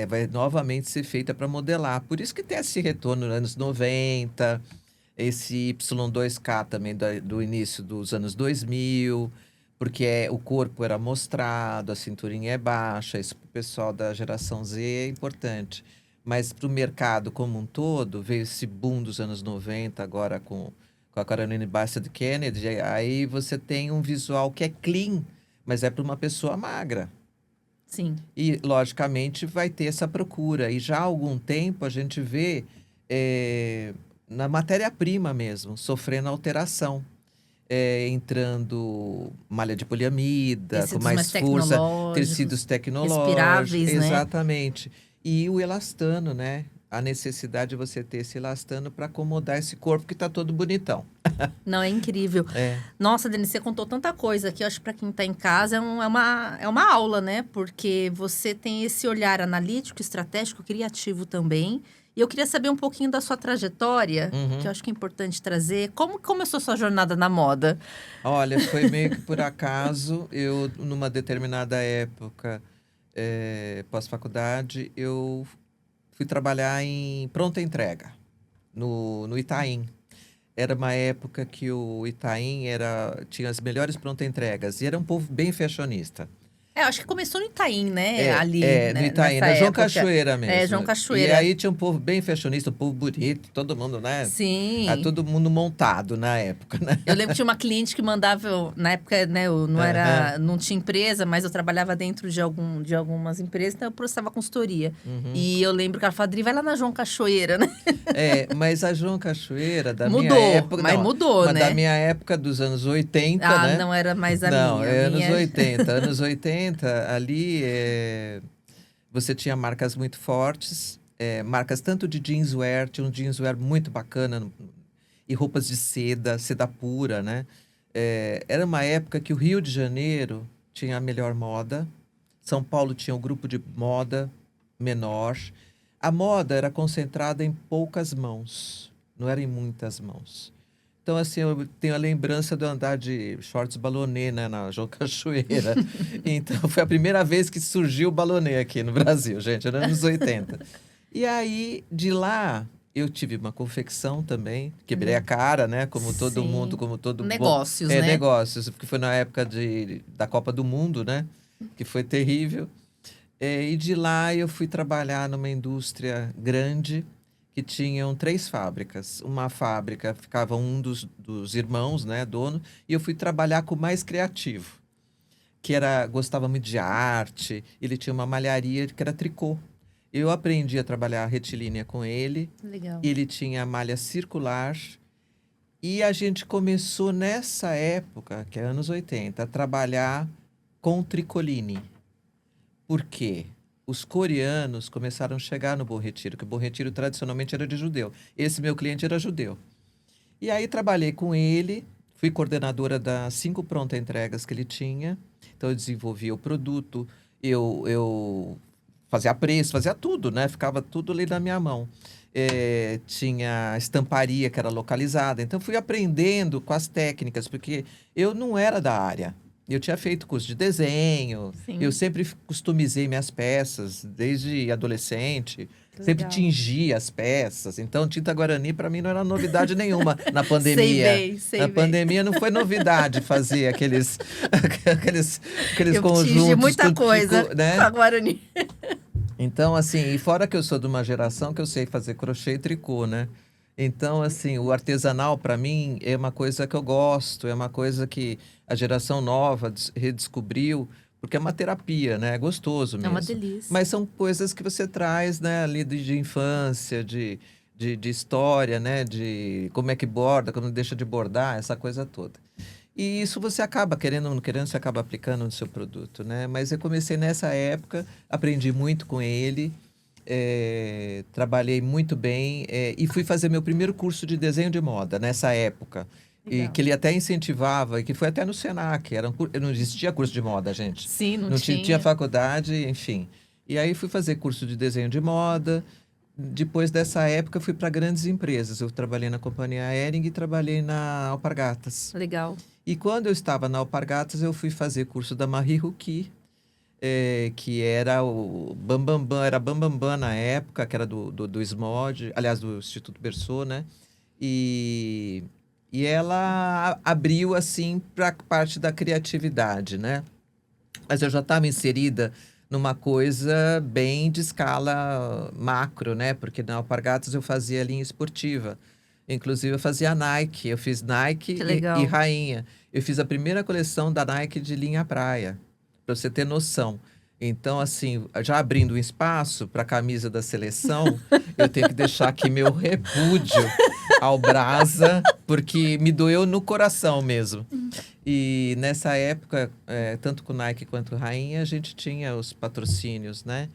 vai novamente ser feita para modelar. Por isso que tem esse retorno nos anos 90, esse Y2K também do início dos anos 2000, porque o corpo era mostrado, a cinturinha é baixa, isso para o pessoal da geração Z é importante. Mas para o mercado como um todo, veio esse boom dos anos 90, agora com a Caroline Bassett Kennedy, aí você tem um visual que é clean, mas é para uma pessoa magra. Sim. E, logicamente, vai ter essa procura. E já há algum tempo a gente vê na matéria-prima mesmo, sofrendo alteração. Entrando malha de poliamida, com Tecidos mais mais força, tecidos tecnológicos, tecnológicos, respiráveis, né? exatamente. E o elastano, né? A necessidade de você ter esse elastano para acomodar esse corpo que está todo bonitão. Não, é incrível. É. Nossa, Denise, você contou tanta coisa que eu acho que para quem está em casa é uma aula, né? Porque você tem esse olhar analítico, estratégico, criativo também. E eu queria saber um pouquinho da sua trajetória, que eu acho que é importante trazer. Como começou sua jornada na moda? Olha, foi meio que por acaso. Eu, numa determinada época, pós-faculdade, eu fui trabalhar em pronta entrega, no Itaim. Era uma época que o Itaim tinha as melhores pronta entregas e era um povo bem fashionista. Eu acho que começou no Itaim, né? Ali, No né? Itaim, Nessa na João época. Cachoeira mesmo. João E Cachoeira. aí tinha um povo bem fashionista, um povo bonito, todo mundo, né? Sim. Todo mundo montado na época, né? Eu lembro que tinha uma cliente que mandava, na época, né, eu não tinha empresa, mas eu trabalhava dentro de algumas empresas, então eu prestava consultoria. E eu lembro que ela falava, Adri, vai lá na João Cachoeira, né? Mas a João Cachoeira, da Mudou, minha época... mas não, mudou, mas né? da minha época, dos anos 80, né? Não era mais a Não, minha. é A anos minha... 80. Anos 80, ali você tinha marcas muito fortes, marcas tanto de jeanswear, tinha um jeanswear muito bacana, e roupas de seda pura, né? Era uma época que o Rio de Janeiro tinha a melhor moda, São Paulo tinha um grupo de moda menor. A moda era concentrada em poucas mãos, não era em muitas mãos. Então, assim, eu tenho a lembrança de eu andar de shorts balonê, né, na João Cachoeira. Então, foi a primeira vez que surgiu o balonê aqui no Brasil, gente, era anos 80. E aí, de lá, eu tive uma confecção também, quebrei a cara, né, como todo mundo, como todo... Negócios, né? Negócios, porque foi na época da Copa do Mundo, né, que foi terrível. E de lá eu fui trabalhar numa indústria grande, que tinham 3 fábricas. Uma fábrica ficava um dos irmãos, né, dono, e eu fui trabalhar com o mais criativo, que gostava muito de arte. Ele tinha uma malharia que era tricô. Eu aprendi a trabalhar retilínea com ele. Legal. Ele tinha malha circular. E a gente começou nessa época, que é anos 80, a trabalhar com tricoline. Por quê? Os coreanos começaram a chegar no Bom Retiro, que o Bom Retiro tradicionalmente era de judeu. Esse meu cliente era judeu. E aí trabalhei com ele, fui coordenadora das 5 pronta entregas que ele tinha. Então eu desenvolvia o produto, eu fazia preço, fazia tudo, né? Ficava tudo ali na minha mão. Tinha estamparia que era localizada. Então fui aprendendo com as técnicas, porque eu não era da área. Eu tinha feito curso de desenho, Sim. eu sempre customizei minhas peças, desde adolescente. Sempre Legal. tingia as peças. Então, tinta Guarani, para mim, não era novidade nenhuma na pandemia. Sei Na bem. pandemia não foi novidade fazer aqueles Eu conjuntos. tingi muita coisa né? com a Guarani. Então, assim, e fora que eu sou de uma geração que eu sei fazer crochê e tricô, né? Então, assim, o artesanal, para mim, é uma coisa que eu gosto, é uma coisa que a geração nova redescobriu, porque é uma terapia, né? É gostoso É mesmo. uma delícia. Mas são coisas que você traz, né, ali de infância, de história, né? De como é que borda, como deixa de bordar, essa coisa toda. E isso você acaba, querendo ou não querendo, você acaba aplicando no seu produto, né? Mas eu comecei nessa época, aprendi muito com ele, trabalhei muito bem, e fui fazer meu primeiro curso de desenho de moda nessa época. E Legal. que ele até incentivava, e que foi até no Senac, não existia curso de moda, gente. Sim, não Tinha tinha. faculdade, enfim. E aí fui fazer curso de desenho de moda. Depois dessa época, fui para grandes empresas. Eu trabalhei na companhia Hering e trabalhei na Alpargatas. Legal. E quando eu estava na Alpargatas, eu fui fazer curso da Marie Ruki, que era o Bambambam, era Bambambam na época, que era do SMOD, aliás, do Instituto Berceau, né? E, e ela abriu, assim, para a parte da criatividade, né? Mas eu já estava inserida numa coisa bem de escala macro, né? Porque na Alpargatas eu fazia linha esportiva. Inclusive, eu fazia Nike. Eu fiz Nike Que e legal. Rainha. Eu fiz a primeira coleção da Nike de linha praia, para você ter noção. Então, assim, já abrindo um espaço para a camisa da seleção, eu tenho que deixar aqui meu repúdio ao Brasa, porque me doeu no coração mesmo. E nessa época, tanto com Nike quanto Rainha, a gente tinha os patrocínios, né?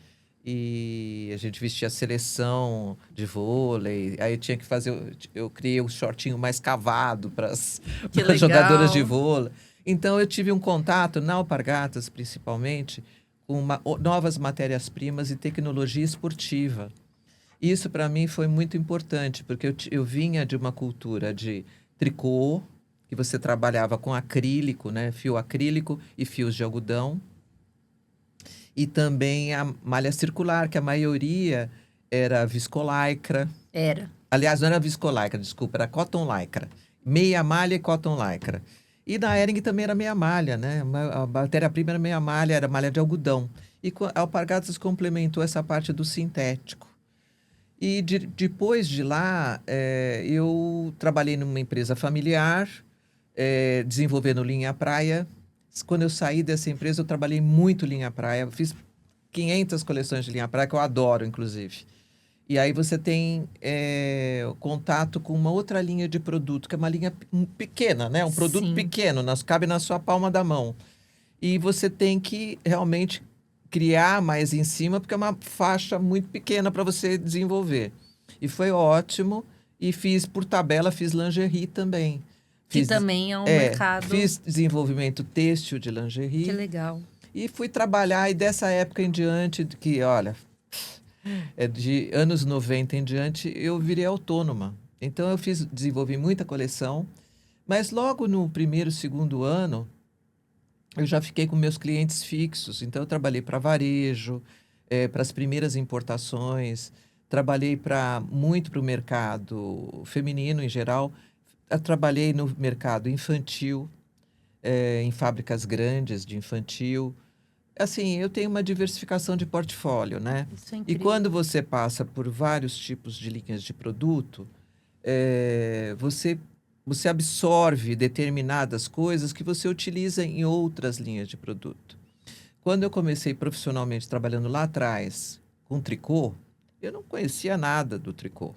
E a gente vestia a seleção de vôlei. Aí eu tinha que fazer. Eu criei o shortinho mais cavado para as Que jogadoras de legal. vôlei. Então eu tive um contato, na Alpargatas principalmente, com novas matérias-primas e tecnologia esportiva. Isso para mim foi muito importante, porque eu vinha de uma cultura de tricô, que você trabalhava com acrílico, né? Fio acrílico e fios de algodão. E também a malha circular, que a maioria era viscolaicra. Era. Aliás, não era viscolaicra, desculpa, era cotton lycra. Meia malha e cotton lycra. E na Hering também era meia malha, né? A matéria-prima era meia malha, era malha de algodão. E a Alpargatas complementou essa parte do sintético. E depois de lá, eu trabalhei numa empresa familiar, desenvolvendo linha praia. Quando eu saí dessa empresa, eu trabalhei muito linha praia. Eu fiz 500 coleções de linha praia, que eu adoro, inclusive. E aí você tem contato com uma outra linha de produto, que é uma linha pequena, né? Um produto Sim. pequeno, cabe na sua palma da mão. E você tem que realmente criar mais em cima, porque é uma faixa muito pequena para você desenvolver. E foi ótimo. E fiz, por tabela, fiz lingerie também. Que Fiz, também é um mercado. fiz desenvolvimento têxtil de Que lingerie. legal. E fui trabalhar, e dessa época em diante, que olha, de anos 90 em diante, eu virei autônoma. Então, eu desenvolvi muita coleção, mas logo no primeiro, segundo ano, eu já fiquei com meus clientes fixos. Então, eu trabalhei para varejo, para as primeiras importações, trabalhei muito para o mercado feminino em geral. Eu trabalhei no mercado infantil, em fábricas grandes de infantil. Assim, eu tenho uma diversificação de portfólio, né? Isso é E incrível. quando você passa por vários tipos de linhas de produto, você absorve determinadas coisas que você utiliza em outras linhas de produto. Quando eu comecei profissionalmente trabalhando lá atrás com tricô, eu não conhecia nada do tricô.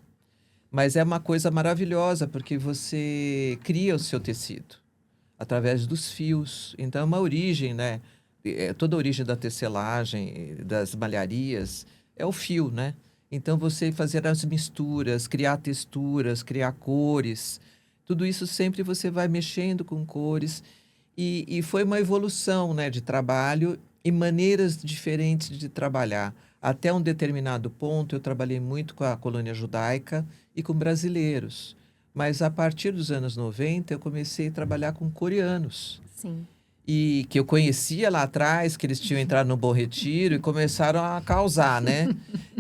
Mas é uma coisa maravilhosa, porque você cria o seu tecido através dos fios. Então, é uma origem, né? Toda a origem da tecelagem, das malharias, é o fio, né? Então, você fazer as misturas, criar texturas, criar cores, tudo isso sempre você vai mexendo com cores. E foi uma evolução, né, de trabalho e maneiras diferentes de trabalhar. Até um determinado ponto, eu trabalhei muito com a colônia judaica e com brasileiros. Mas a partir dos anos 90, eu comecei a trabalhar com coreanos. Sim. E que eu conhecia lá atrás, que eles tinham entrado no Bom Retiro e começaram a causar, né?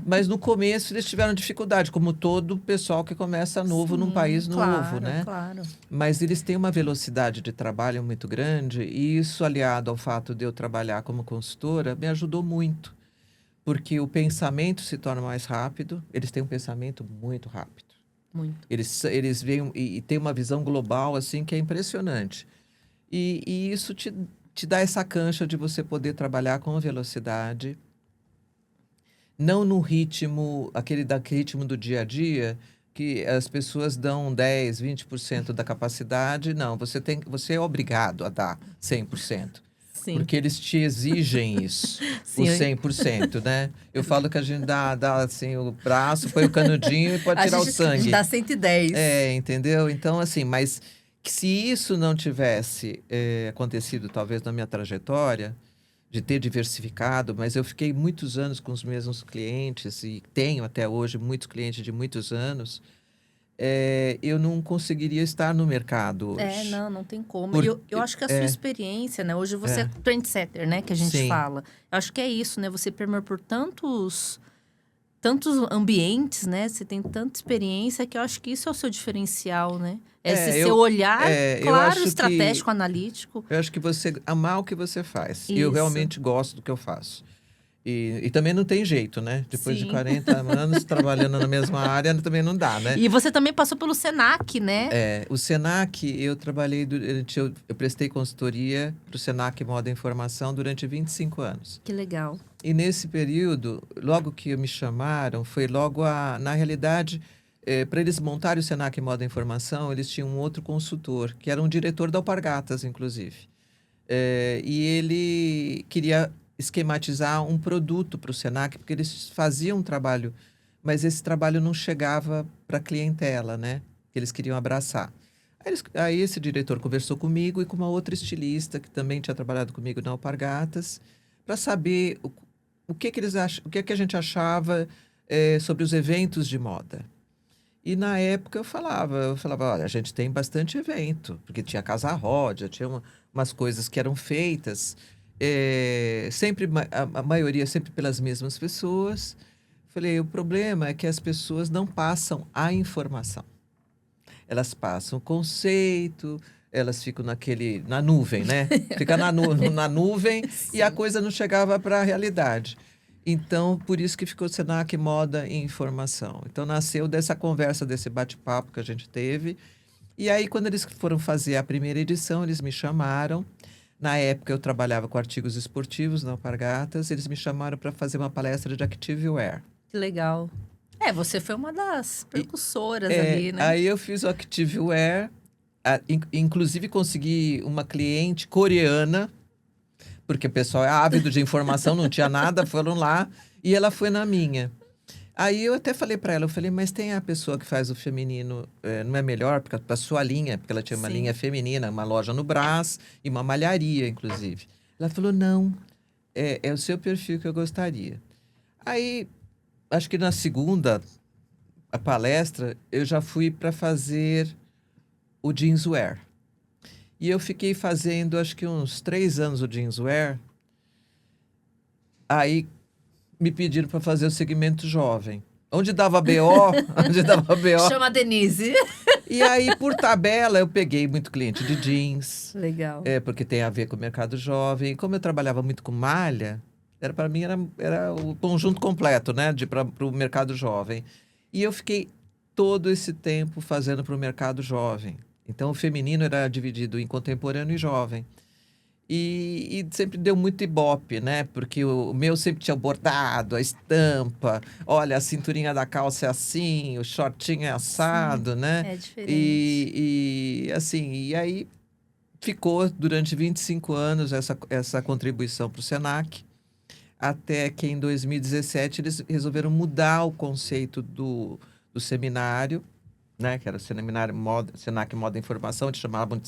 Mas no começo eles tiveram dificuldade, como todo pessoal que começa novo num Sim, país novo, claro, né? claro. Mas eles têm uma velocidade de trabalho muito grande, e isso, aliado ao fato de eu trabalhar como consultora, me ajudou muito. Porque o pensamento se torna mais rápido, eles têm um pensamento muito rápido. Muito. Eles veem e têm uma visão global assim que é impressionante. E isso te te dá essa cancha de você poder trabalhar com velocidade, não no ritmo, aquele ritmo do dia a dia, que as pessoas dão 10, 20% da capacidade. Não, você é obrigado a dar 100%. Sim. Porque eles te exigem isso, o Sim, 100%, né? Eu falo que a gente dá assim, o braço, põe o canudinho e pode tirar o a gente sangue. dá 110. Entendeu? Então, assim, mas que se isso não tivesse acontecido, talvez, na minha trajetória, de ter diversificado, mas eu fiquei muitos anos com os mesmos clientes e tenho até hoje muitos clientes de muitos anos, eu não conseguiria estar no mercado hoje. Não tem como. Por- Eu acho que a sua experiência, né? Hoje você é trendsetter, né? Que a gente Sim. fala. Eu acho que é isso, né? Você permeou por tantos ambientes, né? Você tem tanta experiência que eu acho que isso é o seu diferencial, né? Esse seu olhar, eu claro, acho estratégico, analítico. Eu acho que você amar o que você faz. Eu Isso. realmente gosto do que eu faço. E também não tem jeito, né? Depois de Sim. 40 anos trabalhando na mesma área, também não dá, né? E você também passou pelo Senac, né? O Senac, eu trabalhei eu prestei consultoria para o Senac Moda e Informação durante 25 anos. Que legal. E nesse período, logo que me chamaram, foi logo na realidade, para eles montarem o Senac Moda e Informação, eles tinham um outro consultor, que era um diretor da Alpargatas, inclusive. E ele queria esquematizar um produto para o Senac, porque eles faziam um trabalho, mas esse trabalho não chegava para a clientela, né? Que eles queriam abraçar. Aí esse diretor conversou comigo e com uma outra estilista, que também tinha trabalhado comigo na Alpargatas, para saber o que eles o que a gente achava sobre os eventos de moda. E na época eu falava, olha, a gente tem bastante evento, porque tinha Casa Ródia, tinha umas coisas que eram feitas, sempre, a maioria sempre pelas mesmas pessoas. Falei, o problema é que as pessoas não passam a informação. Elas passam o conceito, elas ficam na nuvem, né? Fica na nuvem e a coisa não chegava para a realidade. Então, por isso que ficou Senac Moda e Informação. Então, nasceu dessa conversa, desse bate-papo que a gente teve. E aí, quando eles foram fazer a primeira edição, eles me chamaram. Na época, eu trabalhava com artigos esportivos na Alpargatas. Eles me chamaram para fazer uma palestra de Active Wear. Que legal. Você foi uma das precursoras ali, né? Aí eu fiz o Active Wear. Inclusive, consegui uma cliente coreana, porque o pessoal é ávido de informação, não tinha nada, foram lá, e ela foi na minha. Aí eu até falei para ela, mas tem a pessoa que faz o feminino, não é melhor para a sua linha, porque ela tinha uma linha feminina, uma loja no Brás e uma malharia, inclusive. Ela falou, não, é o seu perfil que eu gostaria. Aí, acho que na segunda a palestra, eu já fui para fazer o jeanswear. E eu fiquei fazendo, acho que uns 3 anos o jeanswear. Aí me pediram para fazer o segmento jovem. Onde dava BO, Chama a Denise. E aí, por tabela, eu peguei muito cliente de jeans. Legal. Porque tem a ver com o mercado jovem. Como eu trabalhava muito com malha, para mim era o conjunto completo, né? Para o mercado jovem. E eu fiquei todo esse tempo fazendo para o mercado jovem. Então, o feminino era dividido em contemporâneo e jovem. E sempre deu muito ibope, né? Porque o meu sempre tinha bordado, a estampa. Olha, a cinturinha da calça é assim, o shortinho é assado, né? É diferente. E aí ficou durante 25 anos essa contribuição para o Senac. Até que em 2017 eles resolveram mudar o conceito do seminário, né? Que era o Senac Moda e Informação, eles chamavam de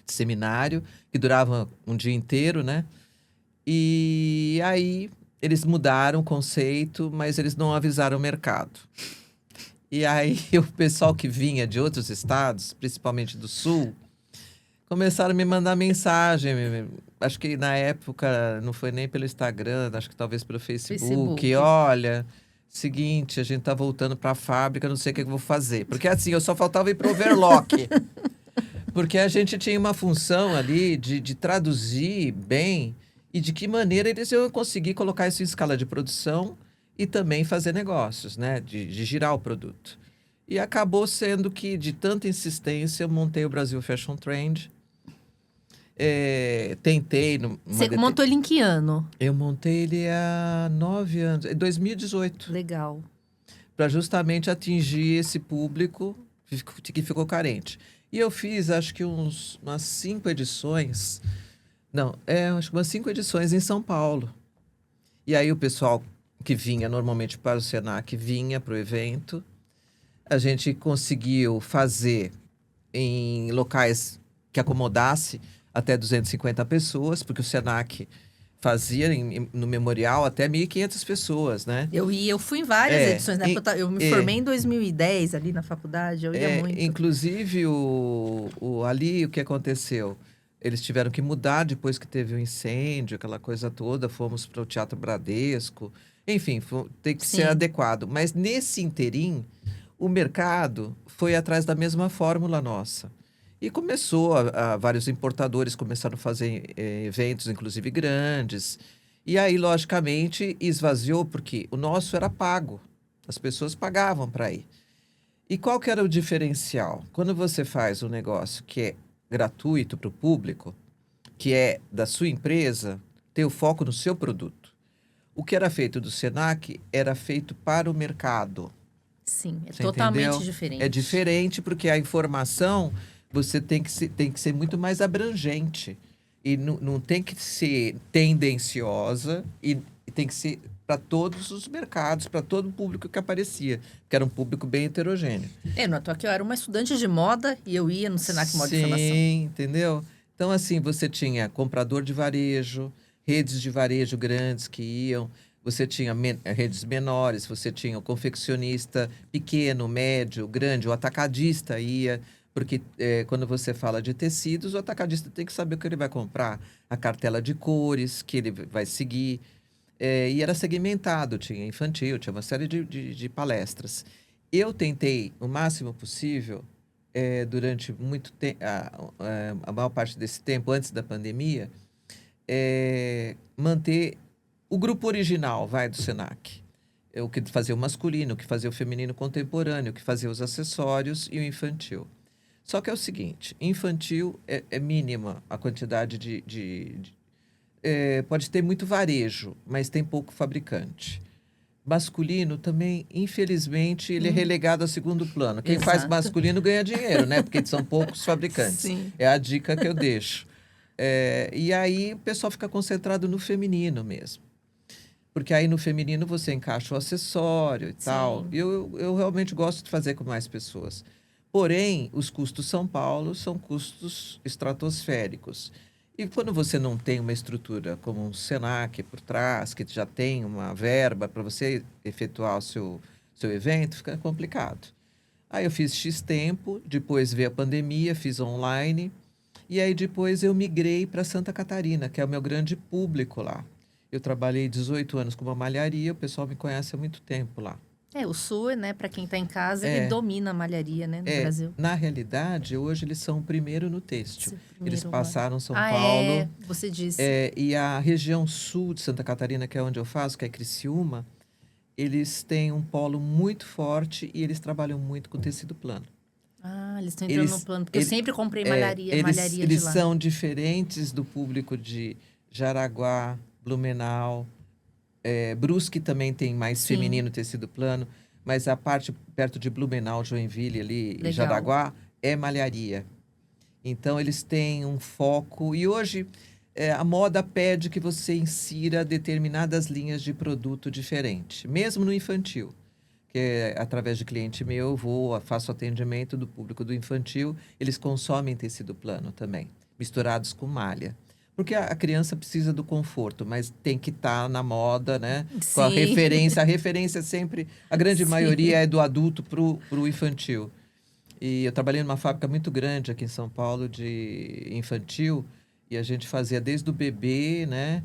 seminário, que durava um dia inteiro, né? E aí eles mudaram o conceito, mas eles não avisaram o mercado. E aí o pessoal que vinha de outros estados, principalmente do Sul, começaram a me mandar mensagem. Acho que na época não foi nem pelo Instagram, acho que talvez pelo Facebook. Olha, seguinte, a gente tá voltando para a fábrica, não sei o que eu vou fazer. Porque assim, eu só faltava ir pro overlock. Porque a gente tinha uma função ali de traduzir bem e de que maneira eles iam conseguir colocar isso em escala de produção e também fazer negócios, né? De girar o produto. E acabou sendo que, de tanta insistência, eu montei o Brasil Fashion Trend. Tentei... Você montou ele em que ano? Eu montei ele há 9 anos, em 2018. Legal. Para justamente atingir esse público que ficou carente. E eu fiz, acho que umas 5 edições... Não, acho que umas 5 edições em São Paulo. E aí o pessoal que vinha normalmente para o Senac vinha para o evento. A gente conseguiu fazer em locais que acomodasse até 250 pessoas, porque o Senac fazia no memorial até 1.500 pessoas, né? Eu fui em várias edições, né? Eu me formei em 2010 ali na faculdade, eu ia muito. Inclusive, ali o que aconteceu? Eles tiveram que mudar depois que teve o incêndio, aquela coisa toda. Fomos para o Teatro Bradesco. Enfim, tem que ser adequado. Mas nesse interim, o mercado foi atrás da mesma fórmula nossa. E começou, vários importadores começaram a fazer eventos, inclusive grandes. E aí, logicamente, esvaziou, porque o nosso era pago. As pessoas pagavam para ir. E qual que era o diferencial? Quando você faz um negócio que é gratuito para o público, que é da sua empresa, ter o foco no seu produto. O que era feito do Senac era feito para o mercado. Sim, é Você totalmente entendeu? diferente. É diferente porque a informação você tem que ser muito mais abrangente. E não tem que ser tendenciosa e tem que ser para todos os mercados, para todo o público que aparecia, que era um público bem heterogêneo. Não, eu era uma estudante de moda e eu ia no Senac Moda e Formação. Sim, entendeu? Então, assim, você tinha comprador de varejo, redes de varejo grandes que iam, você tinha redes menores, você tinha o confeccionista pequeno, médio, grande, o atacadista ia, porque quando você fala de tecidos, o atacadista tem que saber o que ele vai comprar, a cartela de cores que ele vai seguir. E era segmentado, tinha infantil, tinha uma série de palestras. Eu tentei, o máximo possível, durante muito tempo, a maior parte desse tempo, antes da pandemia, manter o grupo original, do Senac. O que fazia o masculino, o que fazia o feminino contemporâneo, o que fazia os acessórios e o infantil. Só que é o seguinte, infantil é mínima a quantidade pode ter muito varejo, mas tem pouco fabricante. Masculino também, infelizmente, ele é relegado a segundo plano. Quem faz masculino ganha dinheiro, né? Porque são poucos fabricantes. Sim. É a dica que eu deixo. E aí o pessoal fica concentrado no feminino mesmo. Porque aí no feminino você encaixa o acessório e tal. Eu realmente gosto de fazer com mais pessoas. Porém, os custos São Paulo são custos estratosféricos. E quando você não tem uma estrutura como um Senac por trás, que já tem uma verba para você efetuar o seu evento, fica complicado. Aí eu fiz X tempo, depois veio a pandemia, fiz online. E aí depois eu migrei para Santa Catarina, que é o meu grande público lá. Eu trabalhei 18 anos com uma malharia, o pessoal me conhece há muito tempo lá. O Sul, né, para quem está em casa, ele domina a malharia, né, no Brasil. Na realidade, hoje eles são o primeiro no têxtil. Eles passaram São Paulo. Você disse. E a região sul de Santa Catarina, que é onde eu faço, que é Criciúma, eles têm um polo muito forte e eles trabalham muito com tecido plano. Eles estão entrando no plano, porque eu sempre comprei malharia de lá. Eles são diferentes do público de Jaraguá, Blumenau, Brusque também tem mais feminino tecido plano, mas a parte perto de Blumenau, Joinville ali e Jaraguá é malharia. Então eles têm um foco e hoje a moda pede que você insira determinadas linhas de produto diferente, mesmo no infantil. Que através de cliente meu, faço atendimento do público do infantil, eles consomem tecido plano também, misturados com malha. Porque a criança precisa do conforto, mas tem que estar na moda, né? Sim. Com a referência. A referência sempre, a grande maioria é do adulto para o infantil. E eu trabalhei numa fábrica muito grande aqui em São Paulo de infantil, e a gente fazia desde o bebê, né,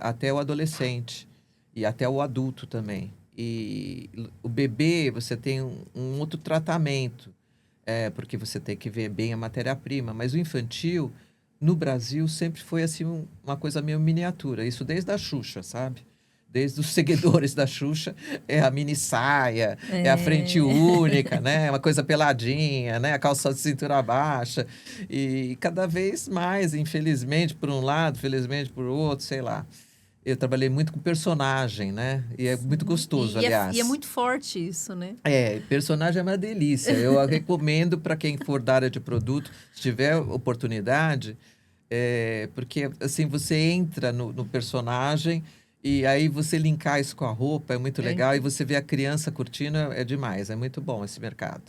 até o adolescente, e até o adulto também. E o bebê, você tem um outro tratamento, porque você tem que ver bem a matéria-prima, mas o infantil, no Brasil, sempre foi assim uma coisa meio miniatura, isso desde a Xuxa, sabe? Desde os seguidores da Xuxa, é a mini saia, é a frente única, né? Uma coisa peladinha, né? A calça de cintura baixa. E cada vez mais, infelizmente, por um lado, felizmente por outro, sei lá. Eu trabalhei muito com personagem, né? E é muito gostoso, aliás. E é muito forte isso, né? Personagem é uma delícia. Eu recomendo para quem for da área de produto, se tiver oportunidade, porque assim, você entra no personagem e aí você linkar isso com a roupa é muito legal. E você vê a criança curtindo, é demais. É muito bom esse mercado.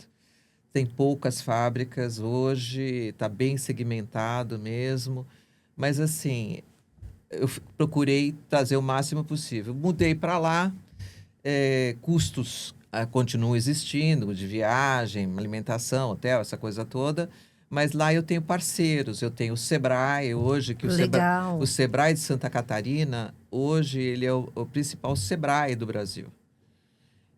Tem poucas fábricas hoje, está bem segmentado mesmo. Mas assim, eu procurei trazer o máximo possível. Mudei para lá, custos continuam existindo, de viagem, alimentação, hotel, essa coisa toda. Mas lá eu tenho parceiros, eu tenho o Sebrae hoje, que Legal. o Sebrae de Santa Catarina, hoje ele é o principal Sebrae do Brasil.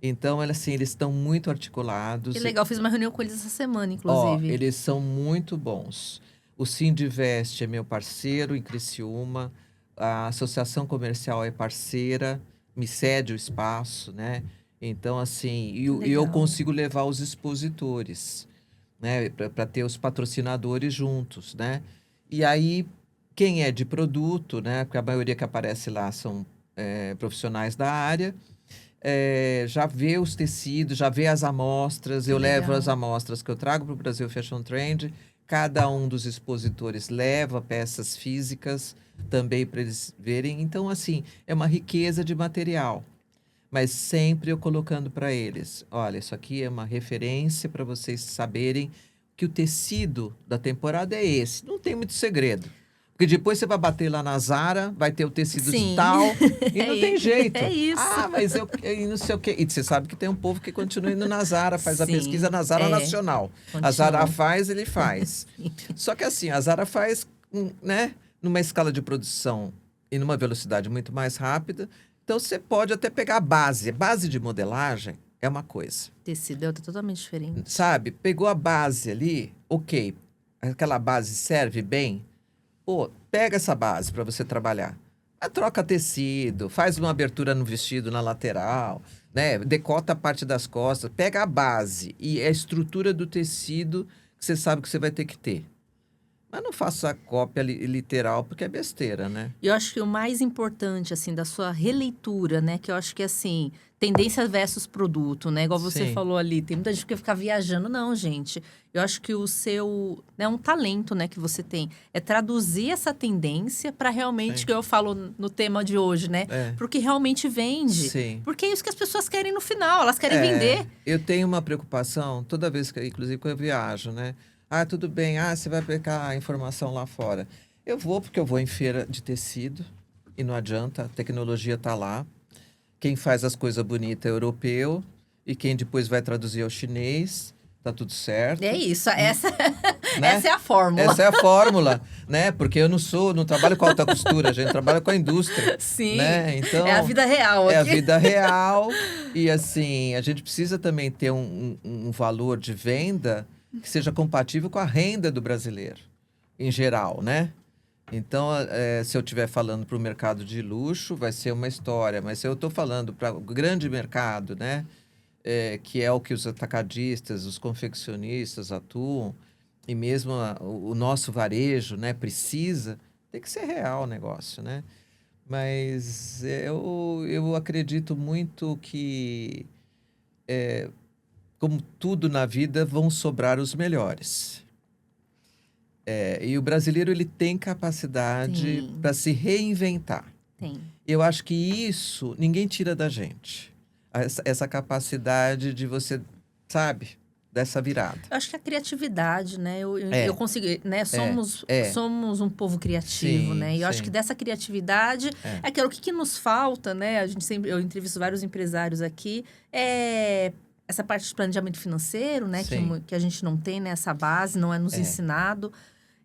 Então, assim, eles estão muito articulados. Que legal, fiz uma reunião com eles essa semana, inclusive. Eles são muito bons. O Sindivest é meu parceiro em Criciúma, a Associação Comercial é parceira, me cede o espaço, né? Então, assim, e eu consigo levar os expositores, né? Para ter os patrocinadores juntos, né? E aí, quem é de produto, né? Porque a maioria que aparece lá são profissionais da área, já vê os tecidos, já vê as amostras. Eu levo as amostras que eu trago para o Brasil Fashion Trend. Cada um dos expositores leva peças físicas também para eles verem. Então, assim, é uma riqueza de material. Mas sempre eu colocando para eles, olha, isso aqui é uma referência para vocês saberem que o tecido da temporada é esse. Não tem muito segredo. Porque depois você vai bater lá na Zara, vai ter o tecido de tal, e não tem jeito. É isso. Mas eu não sei o quê. E você sabe que tem um povo que continua indo na Zara, faz a pesquisa na Zara Nacional. Continua. A Zara faz, ele faz. Só que assim, a Zara faz, né, numa escala de produção e numa velocidade muito mais rápida. Então, você pode até pegar a base. Base de modelagem é uma coisa. Tecido é totalmente diferente. Sabe? Pegou a base ali, ok. Aquela base serve bem. Pega essa base para você trabalhar. Troca tecido, faz uma abertura no vestido na lateral, né? Decota a parte das costas. Pega a base e a estrutura do tecido que você sabe que você vai ter que ter. Mas não faça a cópia literal, porque é besteira, né? Eu acho que o mais importante, assim, da sua releitura, né? Que eu acho que, assim, tendência versus produto, né? Igual você falou ali, tem muita gente que fica viajando. Não, gente. Eu acho que o seu... É um talento, né, que você tem. É traduzir essa tendência para realmente, que eu falo no tema de hoje, né? Pro que realmente vende. Sim. Porque é isso que as pessoas querem no final. Elas querem vender. Eu tenho uma preocupação toda vez que, inclusive, quando eu viajo, né? Tudo bem. Você vai pegar a informação lá fora. Eu vou porque eu vou em feira de tecido e não adianta, a tecnologia está lá. Quem faz as coisas bonitas é europeu e quem depois vai traduzir é o chinês. Tá tudo certo. É isso, essa é a fórmula. Essa é a fórmula, né? Porque eu não trabalho com alta costura, a gente trabalha com a indústria. Sim, né? Então, é a vida real aqui. É a vida real e assim, a gente precisa também ter um valor de venda que seja compatível com a renda do brasileiro, em geral, né? Então, se eu estiver falando para o mercado de luxo, vai ser uma história. Mas se eu estou falando para o grande mercado, né? Que é o que os atacadistas, os confeccionistas atuam, e mesmo o nosso varejo, né? Precisa, tem que ser real o negócio, né? Mas eu acredito muito que, como tudo na vida, vão sobrar os melhores. E o brasileiro ele tem capacidade para se reinventar. Tem. Eu acho que isso ninguém tira da gente. Essa capacidade de você, sabe, dessa virada. Eu acho que a criatividade, né? Eu consigo, né? Somos um povo criativo, Sim, né? E eu acho que dessa criatividade é aquilo que nos falta, né? Eu entrevisto vários empresários aqui. Essa parte de planejamento financeiro, né? Que a gente não tem, né? Essa base, não é nos ensinado.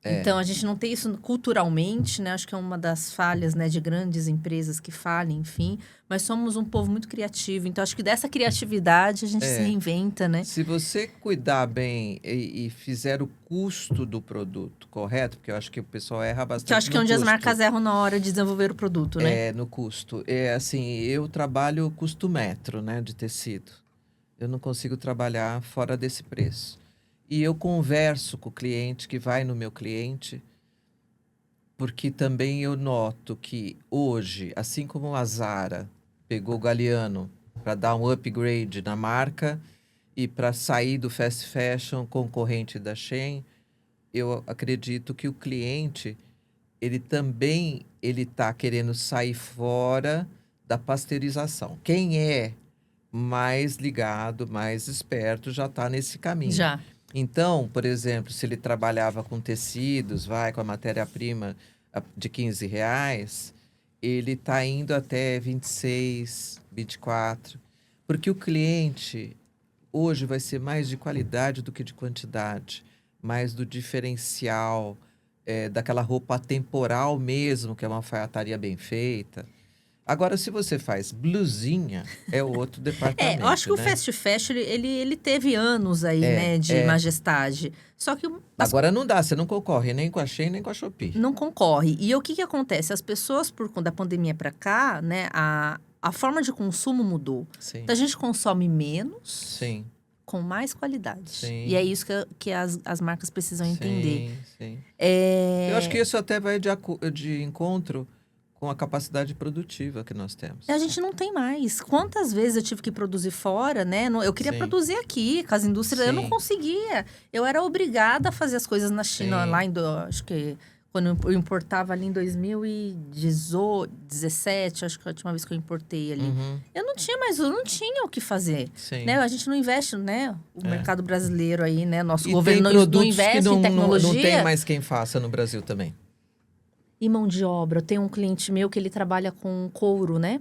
Então, a gente não tem isso culturalmente, né? Acho que é uma das falhas, né, de grandes empresas que falem, enfim. Mas somos um povo muito criativo. Então, acho que dessa criatividade a gente se reinventa, né? Se você cuidar bem e fizer o custo do produto correto, porque eu acho que o pessoal erra bastante Que eu acho que é no onde as custo. marcas erram na hora de desenvolver o produto, né? É, no custo. É assim, eu trabalho custo metro, né, de tecido. Eu não consigo trabalhar fora desse preço. E eu converso com o cliente que vai no meu cliente, porque também eu noto que hoje, assim como a Zara pegou o Galliano para dar um upgrade na marca e para sair do fast fashion concorrente da Shein, eu acredito que o cliente ele também ele está querendo sair fora da pasteurização. Quem é mais ligado, mais esperto, já está nesse caminho. Já. Então, por exemplo, se ele trabalhava com tecidos, vai com a matéria-prima de R$ 15, ele está indo até 26, 24, porque o cliente hoje vai ser mais de qualidade do que de quantidade, mais do diferencial, daquela roupa atemporal mesmo, que é uma alfaiataria bem feita. Agora, se você faz blusinha, é outro departamento, Eu acho que o né? fast fashion, ele teve anos aí, né, de majestade. Só que Agora não dá, você não concorre nem com a Shein, nem com a Shopee. não concorre. E o que que acontece? As pessoas, por conta da pandemia para cá, né, a forma de consumo mudou. Sim, Então, a gente consome menos sim, com mais qualidade. Sim. E é isso que as marcas precisam entender. sim. Eu acho que isso até vai de encontro com a capacidade produtiva que nós temos. A gente não tem mais. Quantas vezes eu tive que produzir fora, né? Eu queria Sim. produzir aqui, com as indústrias. Eu não Sim. conseguia. Eu era obrigada a fazer as coisas na China, Sim. lá acho que quando eu importava ali em 2017, acho que a última vez que eu importei ali. Eu não tinha o que fazer. Sim. Né? A gente não investe, né? O mercado brasileiro aí, né? Nosso E governo tem não produtos investe que em tecnologia. não tem mais quem faça no Brasil também. E mão de obra. Eu tenho um cliente meu que ele trabalha com couro, né?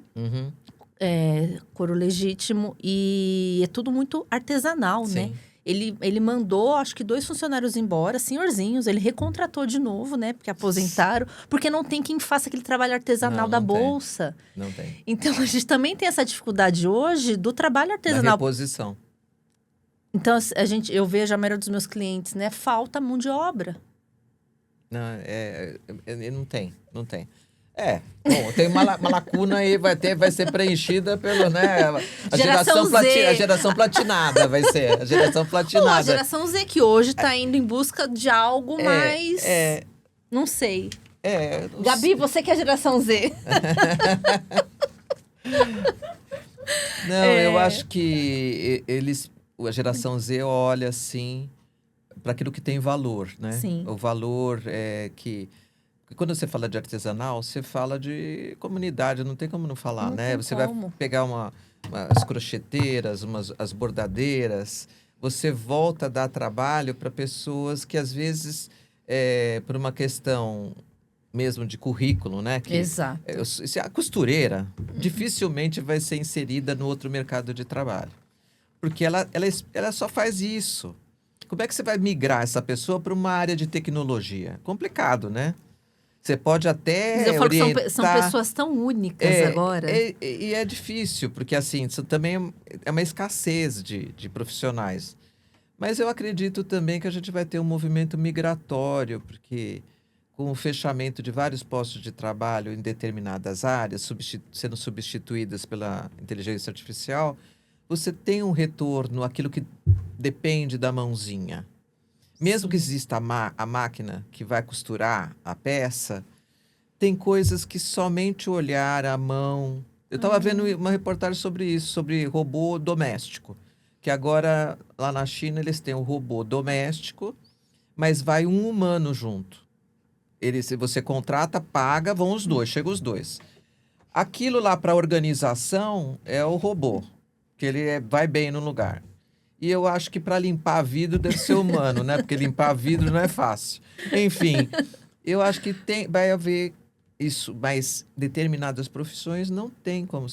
Couro legítimo. E é tudo muito artesanal, Sim. né? Ele mandou, acho que 2 funcionários embora, senhorzinhos. Ele recontratou de novo, né? Porque aposentaram. Porque não tem quem faça aquele trabalho artesanal da Não tem. bolsa. Não tem. Então, a gente também tem essa dificuldade hoje do trabalho Na artesanal. reposição. Então, eu vejo a maioria dos meus clientes, né? Falta mão de obra. Não, não tem. Bom, tem uma lacuna aí, vai ser preenchida pelo, né? A Geração Z. A geração platinada vai ser. A geração platinada. A geração Z que hoje tá indo em busca de algo mais... Não sei. Gabi, você que é a geração Z. Não, eu acho que a geração Z olha assim para aquilo que tem valor, né? Sim. O valor é que quando você fala de artesanal, você fala de comunidade, não tem como não falar, Não né? tem Você como. vai pegar as crocheteiras, as bordadeiras, você volta a dar trabalho para pessoas que às vezes, por uma questão mesmo de currículo, né? Exato. A costureira dificilmente vai ser inserida no outro mercado de trabalho. Porque ela só faz isso. Como é que você vai migrar essa pessoa para uma área de tecnologia? Complicado, né? Você pode até Mas eu falo orientar... que são pessoas tão únicas agora. E é difícil, porque assim, isso também é uma escassez de profissionais. Mas eu acredito também que a gente vai ter um movimento migratório, porque com o fechamento de vários postos de trabalho em determinadas áreas, sendo substituídas pela inteligência artificial, você tem um retorno àquilo que depende da mãozinha. Mesmo que exista a máquina que vai costurar a peça, tem coisas que somente olhar a mão... Eu estava vendo uma reportagem sobre isso, sobre robô doméstico. Que agora, lá na China, eles têm um robô doméstico, mas vai um humano junto. Se você contrata, paga, vão os dois, chegam os dois. Aquilo lá para organização é o robô, que ele vai bem no lugar. E eu acho que para limpar vidro deve ser humano, né? Porque limpar vidro não é fácil. Enfim, eu acho que vai haver isso, mas determinadas profissões não tem como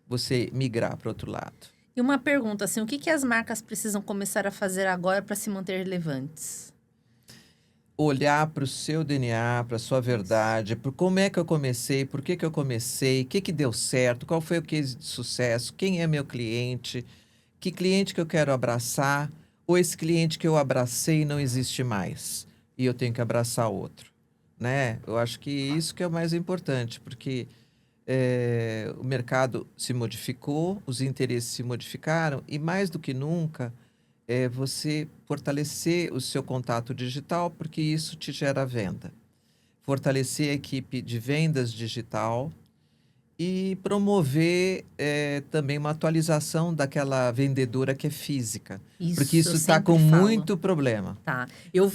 você migrar para outro lado. E uma pergunta, assim, o que as marcas precisam começar a fazer agora para se manter relevantes? olhar para o seu DNA, para a sua verdade, por como é que eu comecei, por que eu comecei, o que deu certo, qual foi o case de sucesso, quem é meu cliente, que cliente que eu quero abraçar, ou esse cliente que eu abracei não existe mais e eu tenho que abraçar outro, né? Eu acho que isso que é o mais importante, porque o mercado se modificou, os interesses se modificaram e mais do que nunca é você fortalecer o seu contato digital, porque isso te gera venda. Fortalecer a equipe de vendas digital e promover também uma atualização daquela vendedora que é física, porque Isso eu isso está sempre com falo. muito problema. Tá. Eu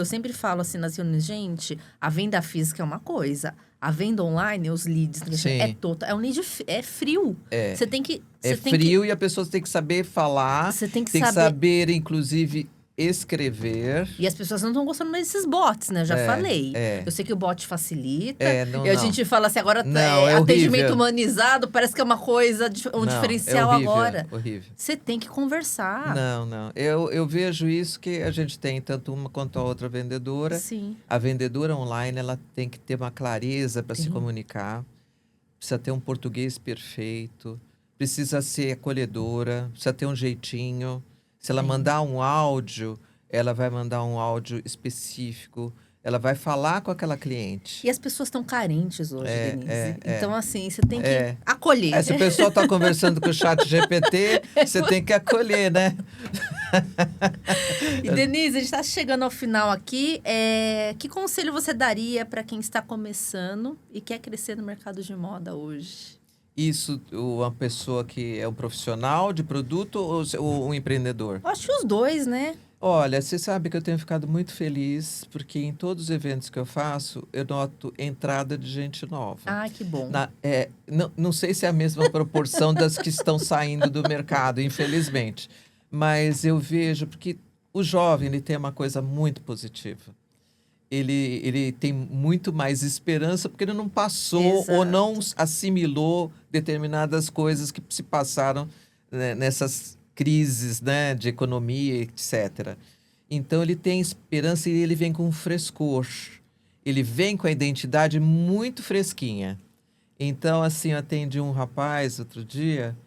sempre falo assim nas reuniões, gente, a venda física é uma coisa. A venda online, os leads, Sim, é um lead é frio. é. Você tem que, É você tem que, frio e a pessoa tem que saber falar, você tem que tem que saber. saber, inclusive, escrever. E as pessoas não estão gostando mais desses bots, né? Eu já falei. É. Eu sei que o bot facilita. Não, E a não. gente fala assim, agora Não, é atendimento horrível. humanizado parece que é uma coisa, um Não, é diferencial horrível, agora. horrível. Você tem que conversar. Não, não. Eu vejo isso que a gente tem tanto uma quanto a outra vendedora. Sim. A vendedora online, ela tem que ter uma clareza para se Tem. comunicar. Precisa ter um português perfeito. Precisa ser acolhedora. Precisa ter um jeitinho. Se ela Tem. mandar um áudio, ela vai mandar um áudio específico. Ela vai falar com aquela cliente. E as pessoas estão carentes hoje, Denise. é. Então, assim, você tem que acolher. Se o pessoal está conversando com o chat GPT, você tem que acolher, né? E, Denise, a gente está chegando ao final aqui. Que conselho você daria para quem está começando e quer crescer no mercado de moda hoje? Isso, uma pessoa que é um profissional de produto ou um empreendedor? Eu acho que os dois, né? Olha, você sabe que eu tenho ficado muito feliz, porque em todos os eventos que eu faço, eu noto entrada de gente nova. Ah, que bom. Não sei se é a mesma proporção das que estão saindo do mercado, infelizmente. Mas eu vejo, porque o jovem ele tem uma coisa muito positiva. Ele tem muito mais esperança, porque ele não passou ou não assimilou determinadas coisas que se passaram, né, nessas crises, né, de economia, etc. Então, ele tem esperança e ele vem com um frescor. Ele vem com a identidade muito fresquinha. Então, assim, eu atendi um rapaz outro dia,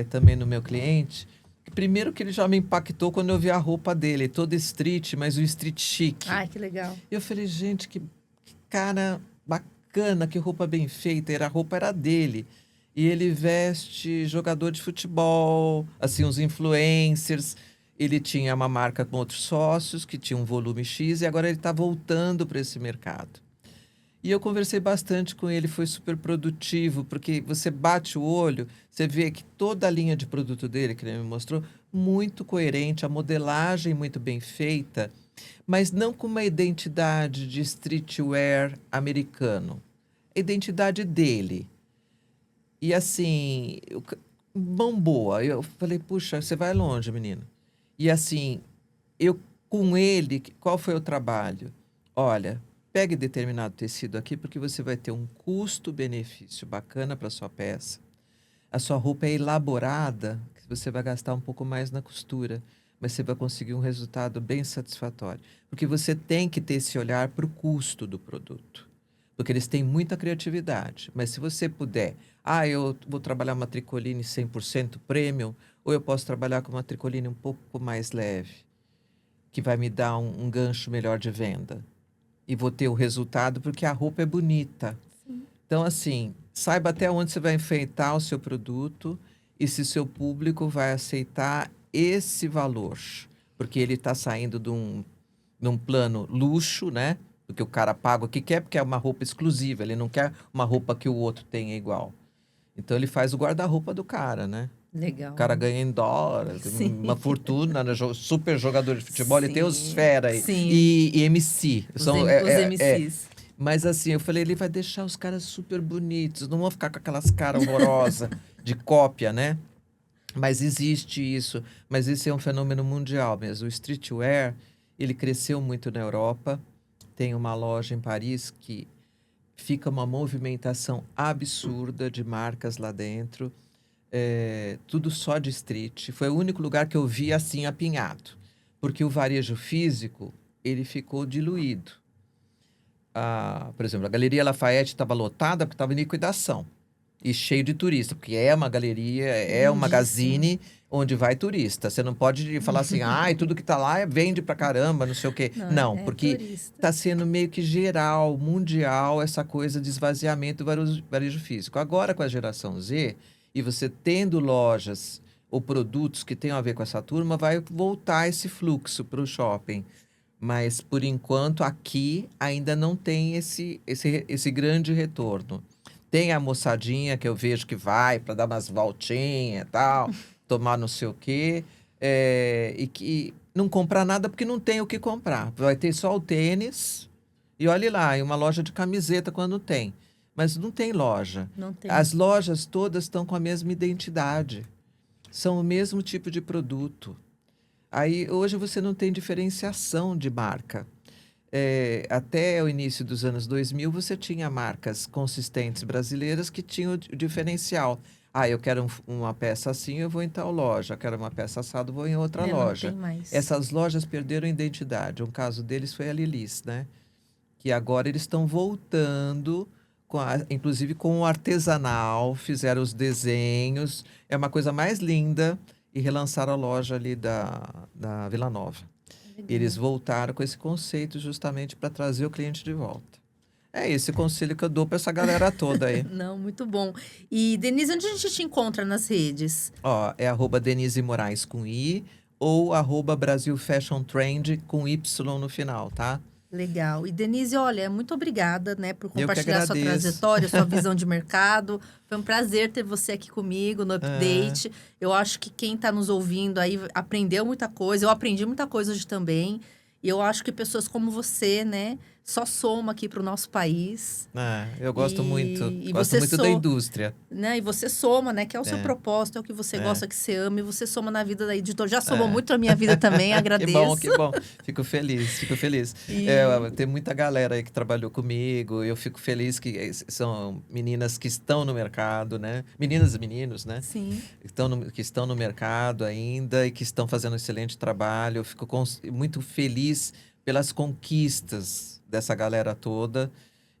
também no meu cliente. Primeiro que ele já me impactou quando eu vi a roupa dele, toda street, mas o street chique. Ai, que legal. E eu falei, gente, que cara bacana, que roupa bem feita. A roupa era dele. E ele veste jogador de futebol, assim, uns influencers. Ele tinha uma marca com outros sócios, que tinha um volume X, e agora ele está voltando para esse mercado. E eu conversei bastante com ele, foi super produtivo, porque você bate o olho, você vê que toda a linha de produto dele, que ele me mostrou, muito coerente, a modelagem muito bem feita, mas não com uma identidade de streetwear americano. A identidade dele. E assim, mão boa. Eu falei, puxa, você vai longe, menino. E assim, eu com ele, qual foi o trabalho? Olha, pegue determinado tecido aqui, porque você vai ter um custo-benefício bacana para sua peça. A sua roupa é elaborada, que você vai gastar um pouco mais na costura, mas você vai conseguir um resultado bem satisfatório. Porque você tem que ter esse olhar para o custo do produto. Porque eles têm muita criatividade. Mas se você puder, eu vou trabalhar uma tricoline 100% premium, ou eu posso trabalhar com uma tricoline um pouco mais leve, que vai me dar um gancho melhor de venda. E vou ter o resultado porque a roupa é bonita. Sim. Então, assim, saiba até onde você vai enfeitar o seu produto e se o seu público vai aceitar esse valor. Porque ele está saindo de um plano luxo, né? Porque o cara paga o que quer, porque é uma roupa exclusiva. Ele não quer uma roupa que o outro tenha igual. Então, ele faz o guarda-roupa do cara, né? Legal. O cara ganha em dólar, Sim. uma fortuna, né? Super jogador de futebol. Ele tem os fera aí. Sim. E MC. Os MCs. Mas assim, eu falei, ele vai deixar os caras super bonitos. Não vão ficar com aquelas caras horrorosas de cópia, né? Mas existe isso. Mas esse é um fenômeno mundial mesmo. O streetwear, ele cresceu muito na Europa. Tem uma loja em Paris que fica uma movimentação absurda de marcas lá dentro. Tudo só de street. Foi o único lugar que eu vi assim apinhado. Porque o varejo físico ele ficou diluído. Por exemplo, a Galeria Lafayette estava lotada porque estava em liquidação. E cheio de turista, porque é uma galeria, é um Lindíssimo. magazine onde vai turista. Você não pode falar assim, ai, tudo que tá lá vende pra caramba, não sei o quê. Não, é porque turista. tá sendo meio que geral, mundial, essa coisa de esvaziamento do varejo físico. Agora, com a geração Z, e você tendo lojas ou produtos que tenham a ver com essa turma, vai voltar esse fluxo para o shopping. Mas, por enquanto, aqui ainda não tem esse grande retorno. Tem a moçadinha que eu vejo que vai para dar umas voltinhas e tal, tomar não sei o quê, e que não compra nada porque não tem o que comprar. Vai ter só o tênis e olhe lá, e uma loja de camiseta quando tem. Mas não tem loja. Não tem. As lojas todas estão com a mesma identidade. São o mesmo tipo de produto. Aí hoje você não tem diferenciação de marca. Até o início dos anos 2000, você tinha marcas consistentes brasileiras que tinham o diferencial. Eu quero uma peça assim, eu vou em tal loja. Eu quero uma peça assada, eu vou em outra loja. Não tem mais. Essas lojas perderam a identidade. Um caso deles foi a Lilis, né? Que agora eles estão voltando, inclusive com o artesanal, fizeram os desenhos. É uma coisa mais linda. E relançaram a loja ali da Vila Nova. Eles voltaram com esse conceito justamente para trazer o cliente de volta. É esse conselho que eu dou para essa galera toda aí. Não, muito bom. E, Denise, onde a gente te encontra nas redes? É @Denise Moraes com I ou @Brasil Fashion Trend com Y no final, tá? Legal. E, Denise, olha, muito obrigada, né, por Eu que compartilhar sua agradeço. trajetória, sua visão de mercado. Foi um prazer ter você aqui comigo no Update. Eu acho que quem está nos ouvindo aí aprendeu muita coisa. Eu aprendi muita coisa hoje também. E eu acho que pessoas como você, né, só soma aqui para o nosso país. Eu gosto muito. E Gosto você muito da indústria. Né? E você soma, né? Que é o seu propósito, é o que você gosta, que você ama. E você soma na vida da editora. Já somou muito na minha vida também, agradeço. Que bom. Fico feliz. Tem muita galera aí que trabalhou comigo. Eu fico feliz que são meninas que estão no mercado, né? Meninas e meninos, né? Sim. Que estão no mercado ainda e que estão fazendo um excelente trabalho. Eu fico muito feliz pelas conquistas dessa galera toda.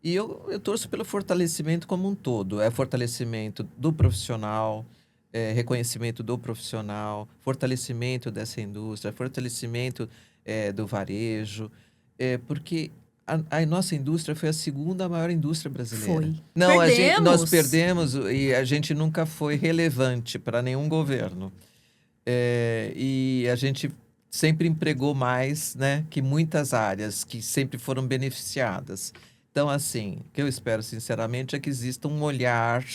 E eu torço pelo fortalecimento como um todo. Fortalecimento do profissional, reconhecimento do profissional, fortalecimento dessa indústria, fortalecimento do varejo. Porque a nossa indústria foi a segunda maior indústria brasileira. Foi. Não, nós perdemos e a gente nunca foi relevante para nenhum governo. E a gente sempre empregou mais, né, que muitas áreas que sempre foram beneficiadas. Então, assim, o que eu espero, sinceramente, é que exista um olhar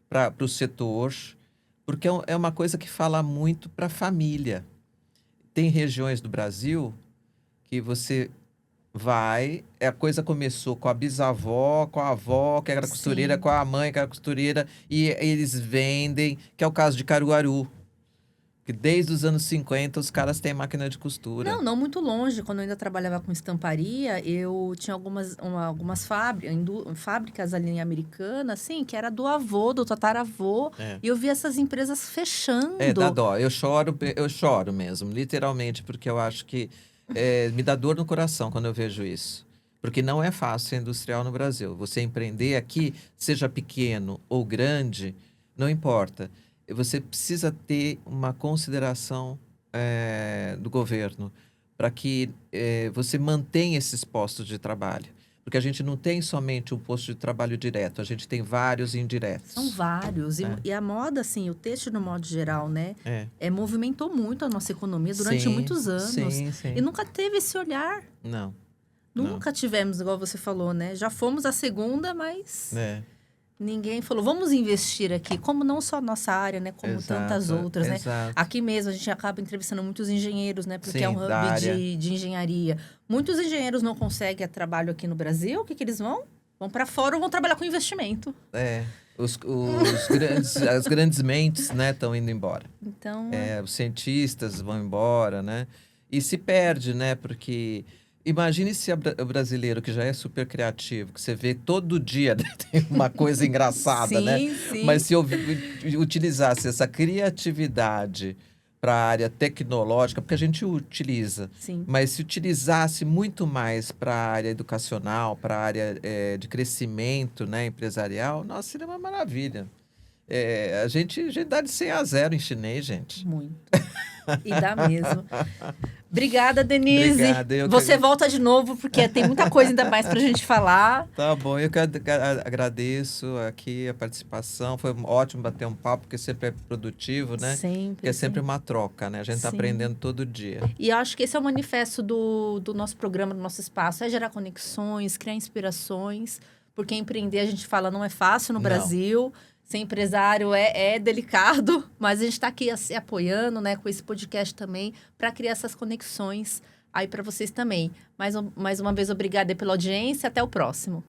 para o setor, porque é uma coisa que fala muito para a família. Tem regiões do Brasil que você vai, a coisa começou com a bisavó, com a avó, que era costureira, com a mãe, que era costureira, e eles vendem, que é o caso de Caruaru. Que desde os anos 50 os caras têm máquina de costura. Não muito longe. Quando eu ainda trabalhava com estamparia, eu tinha algumas fábricas ali em Americana, assim, que era do avô, do tataravô. E eu via essas empresas fechando. Dá dó. Eu choro mesmo, literalmente, porque eu acho que me dá dor no coração quando eu vejo isso. Porque não é fácil ser industrial no Brasil. Você empreender aqui, seja pequeno ou grande, não importa. Você precisa ter uma consideração do governo para que você mantenha esses postos de trabalho. Porque a gente não tem somente um posto de trabalho direto, a gente tem vários indiretos. São vários. E a moda, assim, o têxtil no modo geral, né? Movimentou muito a nossa economia durante muitos anos. Sim. E nunca teve esse olhar. Não. Nunca tivemos, igual você falou, né? Já fomos a segunda, mas... Ninguém falou, vamos investir aqui, como não só a nossa área, né? Como tantas outras, né? Aqui mesmo, a gente acaba entrevistando muitos engenheiros, né? Porque é um hub de engenharia. Muitos engenheiros não conseguem trabalho aqui no Brasil. O que eles vão? Vão para fora ou vão trabalhar com investimento. As grandes mentes, né, estão indo embora. Então... os cientistas vão embora, né? E se perde, né? Porque... Imagine se o brasileiro, que já é super criativo, que você vê todo dia, né, tem uma coisa engraçada, né? Sim. Mas se eu utilizasse essa criatividade para a área tecnológica, porque a gente utiliza. Sim. Mas se utilizasse muito mais para a área educacional, para a área de crescimento, né, empresarial, nossa, seria uma maravilha. A gente dá de 100 a 0 em chinês, gente. Muito. E dá mesmo. Obrigada, Denise. Obrigado, Você volta de novo, porque tem muita coisa ainda mais pra gente falar. Tá bom, eu que agradeço aqui a participação. Foi ótimo bater um papo, porque sempre é produtivo, né? Sempre. Porque é sempre uma troca, né? A gente tá Sim. aprendendo todo dia. E eu acho que esse é o manifesto do nosso programa, do nosso espaço. É gerar conexões, criar inspirações. Porque empreender, a gente fala, não é fácil no Não. Brasil. Ser empresário é delicado, mas a gente está aqui se apoiando, né, com esse podcast também, para criar essas conexões aí para vocês também. Mais uma vez, obrigada pela audiência. Até o próximo.